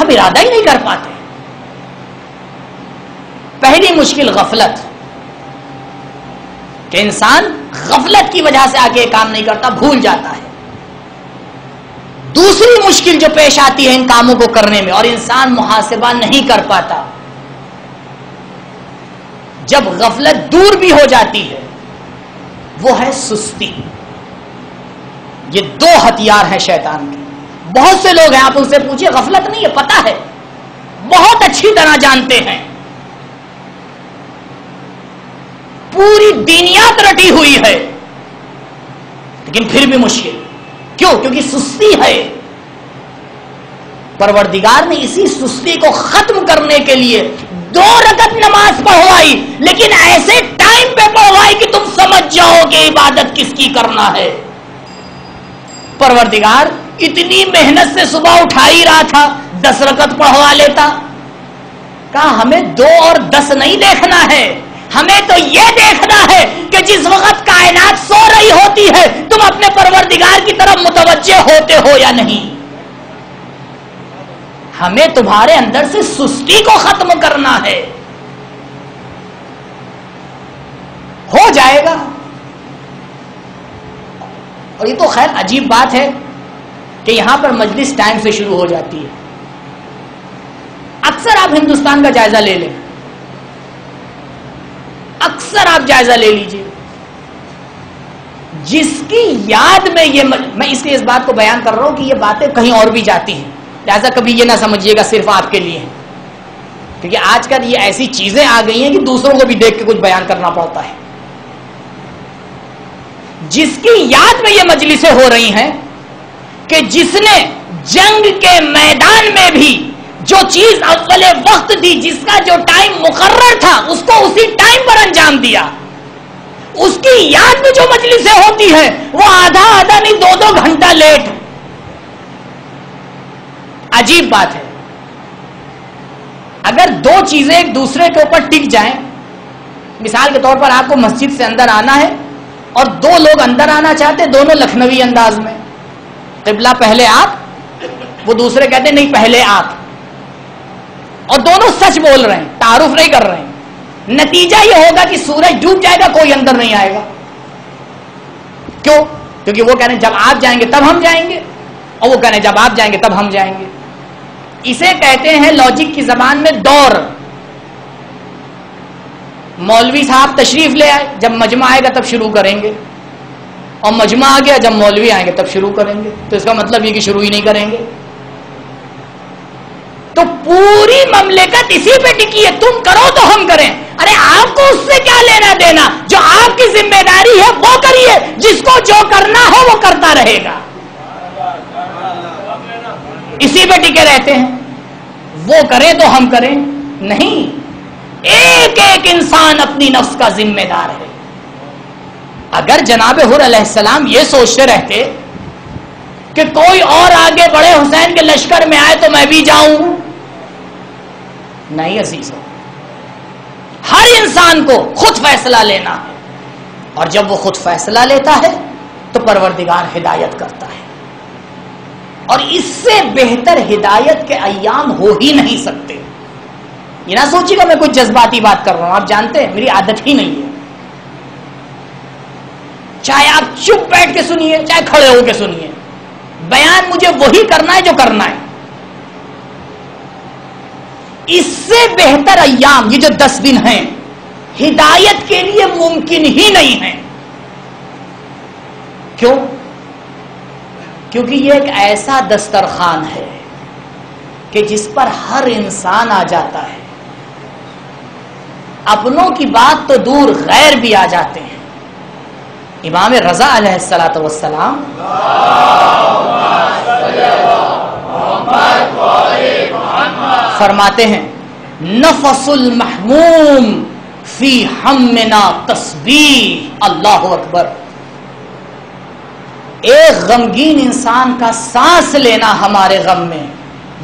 ہم ارادہ ہی نہیں کر پاتے۔ پہلی مشکل غفلت، کہ انسان غفلت کی وجہ سے آگے کام نہیں کرتا، بھول جاتا ہے۔ دوسری مشکل جو پیش آتی ہے ان کاموں کو کرنے میں اور انسان محاسبہ نہیں کر پاتا، جب غفلت دور بھی ہو جاتی ہے، وہ ہے سستی۔ یہ دو ہتھیار ہیں شیطان کے۔ بہت سے لوگ ہیں، آپ ان سے پوچھیں غفلت نہیں ہے، پتہ ہے، بہت اچھی طرح جانتے ہیں، پوری دینیات رٹی ہوئی ہے، لیکن پھر بھی مشکل۔ کیوں؟ کیونکہ سستی ہے۔ پروردگار نے اسی سستی کو ختم کرنے کے لیے 2 رکعت نماز پڑھوائی، لیکن ایسے ٹائم پہ پڑھوائی کہ تم سمجھ جاؤ کہ عبادت کس کی کرنا ہے۔ پروردگار اتنی محنت سے صبح اٹھا ہی رہا تھا، 10 رکعت پڑھوا لیتا۔ کہا ہمیں 2 اور 10 نہیں دیکھنا ہے، ہمیں تو یہ دیکھنا ہے کہ جس وقت کائنات سو رہی ہوتی ہے تم اپنے پروردگار کی طرف متوجہ ہوتے ہو یا نہیں. ہمیں تمہارے اندر سے سستی کو ختم کرنا ہے. ہو جائے گا. اور یہ تو خیر عجیب بات ہے کہ یہاں پر مجلس ٹائم سے شروع ہو جاتی ہے. اکثر آپ ہندوستان کا جائزہ لے لیں, اکثر آپ جائزہ لے لیجئے, جس کی یاد میں یہ میں اس لیے اس بات کو بیان کر رہا ہوں کہ یہ باتیں کہیں اور بھی جاتی ہیں, لہذا کبھی یہ نہ سمجھیے گا صرف آپ کے لیے, کیونکہ آج کل یہ ایسی چیزیں آ گئی ہیں کہ دوسروں کو بھی دیکھ کے کچھ بیان کرنا پڑتا ہے. جس کی یاد میں یہ مجلسیں ہو رہی ہیں کہ جس نے جنگ کے میدان میں بھی جو چیز اول وقت دی, جس کا جو ٹائم مقرر تھا اس کو اسی ٹائم پر انجام دیا, اس کی یاد میں جو مجلسیں ہوتی ہیں وہ آدھا نہیں 2 گھنٹہ لیٹ. عجیب بات ہے. اگر 2 چیزیں ایک دوسرے کے اوپر ٹک جائیں, مثال کے طور پر آپ کو مسجد سے اندر آنا ہے اور 2 لوگ اندر آنا چاہتے ہیں, دونوں لکھنوی انداز میں, قبلہ پہلے آپ, وہ دوسرے کہتے ہیں نہیں پہلے آپ, اور دونوں سچ بول رہے ہیں, تعارف نہیں کر رہے ہیں. نتیجہ یہ ہوگا کہ سورج ڈوب جائے گا, کوئی اندر نہیں آئے گا. کیوں؟ کیونکہ وہ کہہ رہے ہیں جب آپ جائیں گے تب ہم جائیں گے, اور وہ کہہ رہے ہیں جب آپ جائیں گے تب ہم جائیں گے. اسے کہتے ہیں لاجک کی زبان میں دور. مولوی صاحب تشریف لے آئے, جب مجمع آئے گا تب شروع کریں گے, اور مجمع آ گیا جب مولوی آئیں گے تب شروع کریں گے. تو اس کا مطلب یہ کہ شروع ہی نہیں کریں گے. تو پوری مملکت اسی پہ ٹکی ہے, تم کرو تو ہم کریں. ارے آپ کو اس سے کیا لینا دینا؟ جو آپ کی ذمہ داری ہے وہ کریے, جس کو جو کرنا ہو وہ کرتا رہے گا. اسی پہ ٹکے رہتے ہیں, وہ کریں تو ہم کریں. نہیں, ایک ایک انسان اپنی نفس کا ذمہ دار ہے. اگر جناب حر علیہ السلام یہ سوچتے رہتے کہ کوئی اور آگے بڑے حسین کے لشکر میں آئے تو میں بھی جاؤں, نہیں عزیزو, ہر انسان کو خود فیصلہ لینا ہے, اور جب وہ خود فیصلہ لیتا ہے تو پروردگار ہدایت کرتا ہے. اور اس سے بہتر ہدایت کے ایام ہو ہی نہیں سکتے. یہ نہ سوچیے گا میں کوئی جذباتی بات کر رہا ہوں, آپ جانتے ہیں میری عادت ہی نہیں ہے. چاہے آپ چپ بیٹھ کے سنیے چاہے کھڑے ہو کے سنیے, بیان مجھے وہی کرنا ہے جو کرنا ہے. اس سے بہتر ایام یہ جو 10 دن ہیں ہدایت کے لیے ممکن ہی نہیں ہے. کیوں؟ کیونکہ یہ ایک ایسا دسترخوان ہے کہ جس پر ہر انسان آ جاتا ہے. اپنوں کی بات تو دور, غیر بھی آ جاتے ہیں. امام رضا علیہ الصلوۃ والسلام فرماتے ہیں نفس المحموم فی ہمنا تسبیح. اللہ اکبر. ایک غمگین انسان کا سانس لینا ہمارے غم میں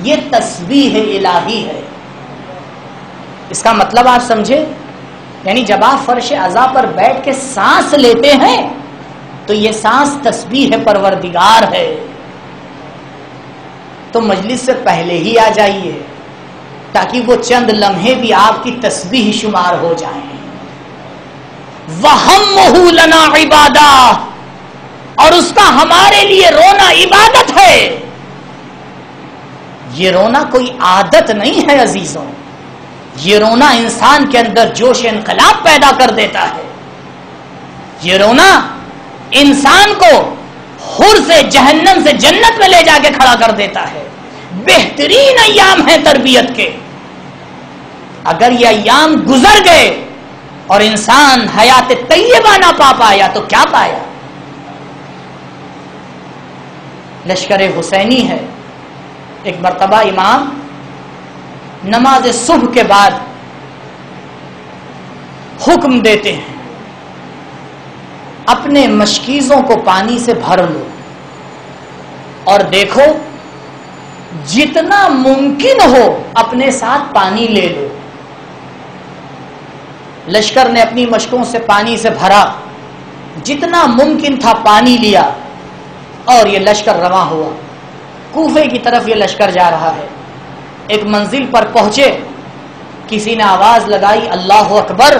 یہ تسبیح الہی ہے. اس کا مطلب آپ سمجھے, یعنی جب آپ فرش عزا پر بیٹھ کے سانس لیتے ہیں تو یہ سانس تسبیح پروردگار ہے. تو مجلس سے پہلے ہی آ جائیے تاکہ وہ چند لمحے بھی آپ کی تسبیح شمار ہو جائیں. وَهَمُّهُ لَنَا عِبَادَةٌ, اور اس کا ہمارے لیے رونا عبادت ہے. یہ رونا کوئی عادت نہیں ہے عزیزوں, یہ رونا انسان کے اندر جوش انقلاب پیدا کر دیتا ہے. یہ رونا انسان کو حر سے جہنم سے جنت میں لے جا کے کھڑا کر دیتا ہے. بہترین ایام ہیں تربیت کے. اگر یہ ایام گزر گئے اور انسان حیات طیبہ نہ پا پایا تو کیا پایا؟ لشکر حسینی ہے. ایک مرتبہ امام نماز صبح کے بعد حکم دیتے ہیں اپنے مشکیزوں کو پانی سے بھر لو اور دیکھو جتنا ممکن ہو اپنے ساتھ پانی لے لو. لشکر نے اپنی مشکوں سے پانی سے بھرا، جتنا ممکن تھا پانی لیا، اور یہ لشکر رواں ہوا۔ کوفے کی طرف یہ لشکر جا رہا ہے۔ ایک منزل پر پہنچے، کسی نے آواز لگائی اللہ اکبر۔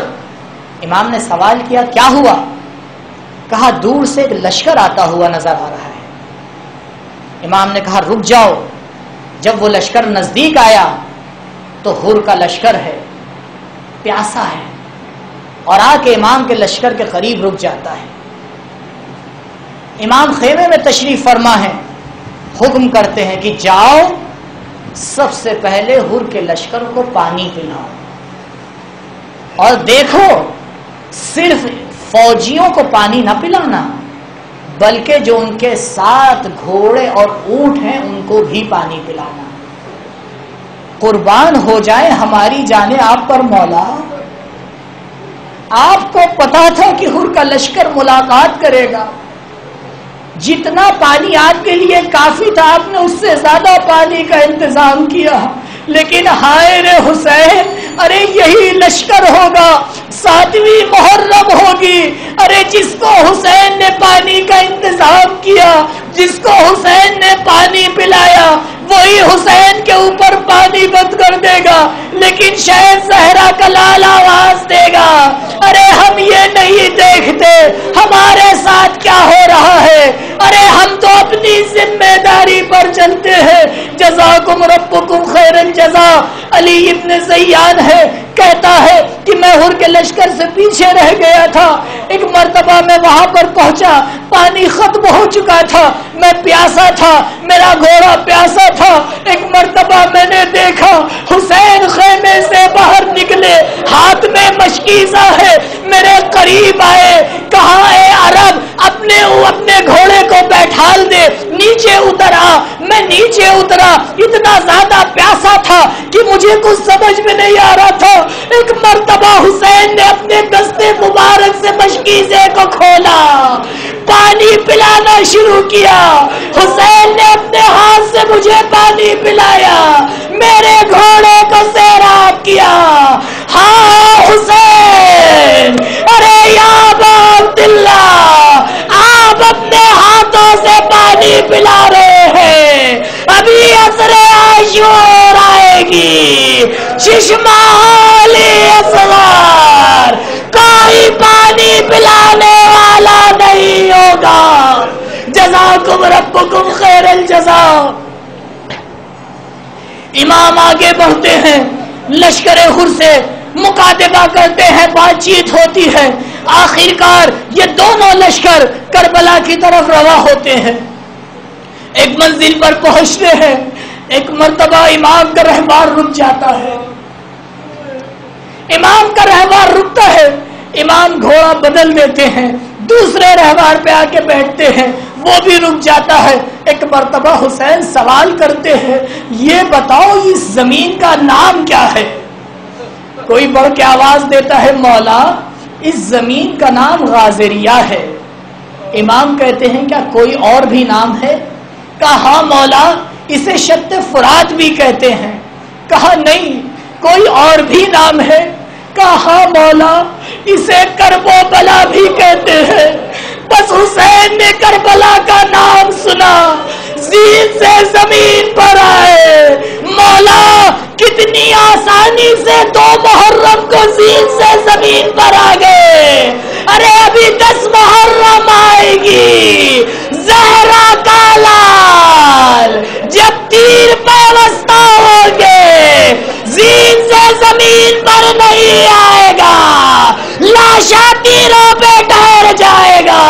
امام نے سوال کیا کیا ہوا؟ کہا دور سے ایک لشکر آتا ہوا نظر آ رہا ہے۔ امام نے کہا رک جاؤ۔ جب وہ لشکر نزدیک آیا تو حر کا لشکر ہے، پیاسا ہے، اور آ کے امام کے لشکر کے قریب رک جاتا ہے۔ امام خیمے میں تشریف فرما ہے، حکم کرتے ہیں کہ جاؤ سب سے پہلے حر کے لشکر کو پانی پلاؤ، اور دیکھو صرف فوجیوں کو پانی نہ پلانا بلکہ جو ان کے ساتھ گھوڑے اور اونٹ ہیں ان کو بھی پانی پلانا۔ قربان ہو جائیں ہماری جانیں آپ پر مولا، آپ کو پتا تھا کہ حر کا لشکر ملاقات کرے گا، جتنا پانی آپ کے لیے کافی تھا آپ نے اس سے زیادہ پانی کا انتظام کیا، لیکن ہائے رے حسین، ارے یہی لشکر ہوگا، 7ویں محرم ہوگی، ارے جس کو حسین نے پانی کا انتظام کیا، جس کو حسین نے پانی پلایا، وہی حسین کے اوپر پانی بند کر دے گا، لیکن شاید زہرا کا لال آواز دے گا ارے ہم یہ نہیں دیکھتے ہمارے ساتھ کیا ہو رہا ہے، ارے ہم تو اپنی ذمہ داری پر چلتے ہیں۔ جزاکم ربکم خیر الجزا۔ علی ابن زیان ہے، کہتا ہے کہ میں حر کے لشکر سے پیچھے رہ گیا تھا، ایک مرتبہ میں وہاں پر پہنچا، پانی ختم ہو چکا تھا، میں پیاسا تھا، میرا گھوڑا پیاسا تھا، ایک مرتبہ میں نے دیکھا حسین خیمے سے باہر نکلے، ہاتھ میں مشکیزہ ہے، میرے قریب آئے، کہا اے عرب اپنے گھوڑے کو بیٹھال دے، نیچے اترا، میں نیچے اترا، اتنا زیادہ پیاسا تھا کہ مجھے کچھ سمجھ میں نہیں آ رہا تھا۔ ایک مرتبہ حسین نے اپنے دستے مبارک سے مشکیزے کو کھولا، پانی پلانا شروع کیا، حسین نے اپنے ہاتھ سے مجھے پانی پلایا، میرے گھوڑے کو سیراب کیا۔ ہاں حسین، ارے یا ابا عبداللہ، آپ اپنے ہاتھوں سے پانی پلا رہے ہیں، ابھی عصر عاشور آئے گی، چشمال اصغر کوئی پانی پلانے والا نہیں ہوگا۔ جزاکم ربکم خیر الجزا۔ امام آگے بڑھتے ہیں، لشکر حر سے مکاتبہ کرتے ہیں، بات چیت ہوتی ہے، آخرکار یہ دونوں لشکر کربلا کی طرف رواں ہوتے ہیں، ایک منزل پر پہنچتے ہیں، ایک مرتبہ امام کا رہبار رک جاتا ہے، امام کا رہبار رکتا ہے، امام گھوڑا بدل دیتے ہیں، دوسرے رہبار پہ آ کے بیٹھتے ہیں، وہ بھی رک جاتا ہے۔ ایک مرتبہ حسین سوال کرتے ہیں یہ بتاؤ اس زمین کا نام کیا ہے؟ کوئی بڑھ کے آواز دیتا ہے مولا اس زمین کا نام غازریہ ہے۔ امام کہتے ہیں کیا کوئی اور بھی نام ہے؟ کہا ہاں مولا اسے شط فرات بھی کہتے ہیں۔ کہا نہیں کوئی اور بھی نام ہے؟ کہا ہاں مولا اسے کرب و بلا بھی کہتے ہیں۔ بس حسین نے کربلا کا نام سنا، زین سے زمین پر آئے، مولا کتنی آسانی سے 2 محرم کو زین سے زمین پر آ گئے، ارے ابھی 10 محرم آئے گی، زہرا کا لال جب تیر پیوستہ ہوں گے زین سے زمین پر نہیں آئے گا، لاشا تیروں پہ ٹھہر جائے گا۔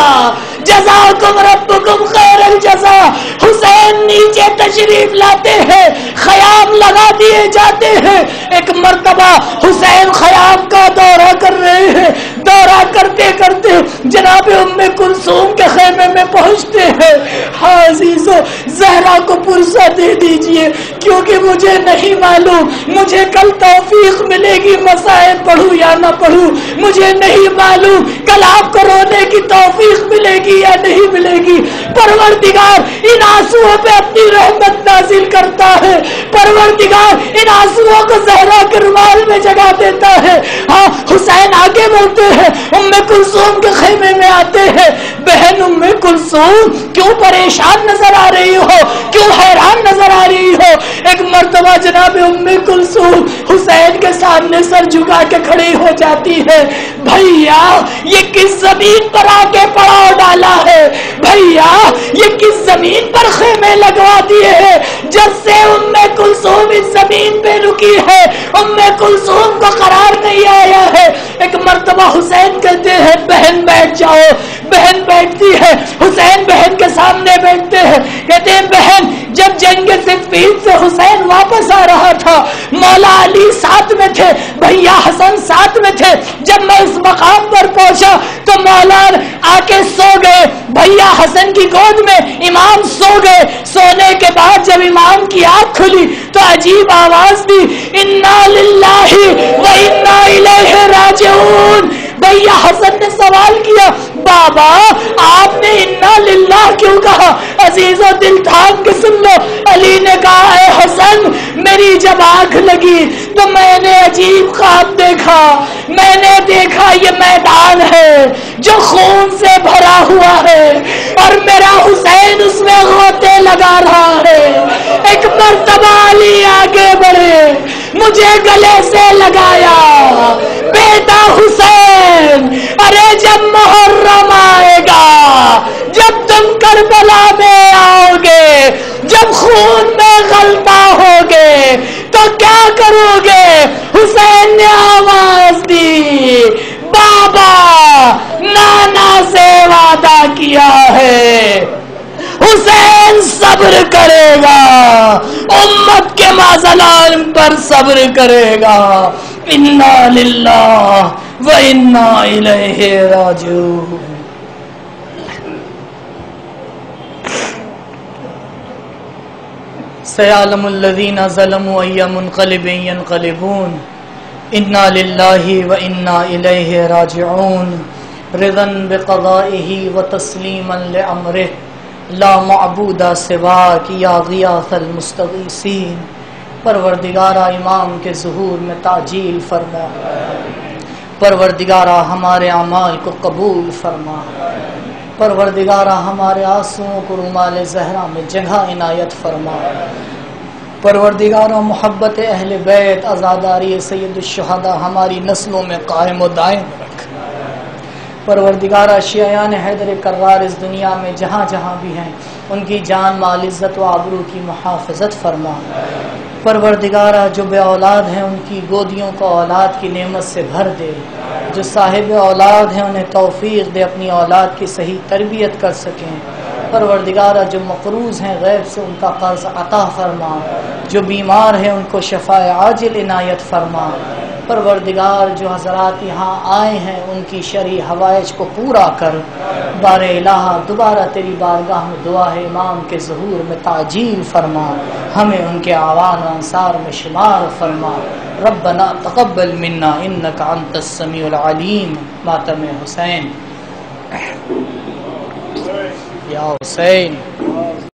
جزاکم ربکم خیر الجزا۔ حسین نیچے تشریف لاتے ہیں، خیام لگا دیے جاتے ہیں۔ ایک مرتبہ حسین خیام کا دورہ کر رہے ہیں، دورہ کرتے کرتے جناب ام کلثوم کے خیمے میں پہنچتے ہیں۔ ہاں عزیزو زہرا کو پرسہ دے دیجئے کیونکہ مجھے نہیں معلوم مجھے کل توفیق ملے گی مسائل پڑھوں یا نہ پڑھوں، مجھے نہیں معلوم کل آپ کو رونے کی توفیق ملے گی یا نہیں ملے گی۔ پروردگار ان آنسوؤں پہ اپنی رحمت نازل کرتا ہے، پروردگار ان آنسوؤں کو زہرا کے رومال میں جگا دیتا ہے. ہاں حسین آگے بڑھتے ہیں، ام کلثوم کے خیمے میں آتے ہیں. بہن ام کلثوم کیوں پریشان نظر آ رہی ہو، کیوں حیران نظر آ رہی ہو؟ ایک مرتبہ جناب ام کلثوم حسین کے سامنے سر جھکا کے کھڑی ہو جاتی ہے. بھیا یہ کس زمین پر آ کے پڑاؤ ڈالا ہے؟ بھیا یہ کس زمین پر خیمے لگوا دیے ہیں جب سے ام کلثوم اس زمین پہ رکی ہے؟ ام کلثوم کو قرار نہیں آیا ہے. ایک مرتبہ حسین کہتے ہیں بہن بیٹھ جاؤ. بہن بیٹھتی ہے، حسین بہن کے سامنے بیٹھتے ہیں. کہتے ہیں بہن جب جنگ صفین سے حسین واپس آ رہا تھا، مولا علی ساتھ میں تھے، بھیا حسن ساتھ میں تھے. جب میں اس مقام پر پہنچا تو مولا آ کے سو گئے، بھیا حسن کی گود میں امام سو گئے. سونے کے بعد جب امام کی آنکھ کھلی تو عجیب آواز دی، انا للہ و انا الیہ راجعون. بھیا حسن نے سوال کیا، بابا آپ نے انا للہ کیوں کہا؟ عزیز و دل تھام کے سن لو. علی نے کہا اے حسن میری جب آنکھ لگی تو میں نے عجیب خواب دیکھا. میں نے دیکھا یہ میدان ہے جو خون سے بھرا ہوا ہے اور میرا حسین اس میں غوطے لگا رہا ہے. ایک مرتبہ علی آگے بڑھے، مجھے گلے سے لگایا، بیٹا حسین ارے جب محرم آئے گا، جب تم کربلا میں آؤ گے، جب خون میں غلطہ ہوگے تو کیا کرو گے؟ حسین نے آواز دی، بابا نانا سے وعدہ کیا ہے حسین صبر کرے گا، امت کے معذلان پر صبر کرے گا. انا للہ و انا الیہ راجعون. سیعلم الذین ظلموا ای منقلب ینقلبون. انا للہ و انا الیہ راجعون. رضا بقضائہ و تسلیما لامرہ، لا معبود سواک یا غیاث المستغیثین. پروردگارہ امام کے ظہور میں تعجیل فرما، پروردگارہ ہمارے اعمال کو قبول فرما، پروردگارہ ہمارے آنسوؤں کو رومال زہرا میں جگہ عنایت فرما. پروردگارہ محبت اہل بیت، عزاداری سید الشہداء ہماری نسلوں میں قائم و دائم رکھ. پروردگارہ شیعان حیدر کرار اس دنیا میں جہاں جہاں بھی ہیں ان کی جان مال عزت و آبرو کی محافظت فرما. پروردگارہ جو بے اولاد ہیں ان کی گودیوں کو اولاد کی نعمت سے بھر دے. جو صاحب اولاد ہیں انہیں توفیق دے اپنی اولاد کی صحیح تربیت کر سکیں. پروردگارہ جو مقروض ہیں غیب سے ان کا قرض عطا فرما. جو بیمار ہیں ان کو شفاء عاجل عنایت فرما. پروردگار جو حضرات یہاں آئے ہیں ان کی شرعی حوائج کو پورا کر. بار الہ دوبارہ تیری بارگاہ میں دعا ہے امام کے ظہور میں تعجیل فرما، ہمیں ان کے اعوان و انصار میں شمار فرما. ربنا تقبل منا انک انت السمیع العلیم. ماتم حسین یا حسین.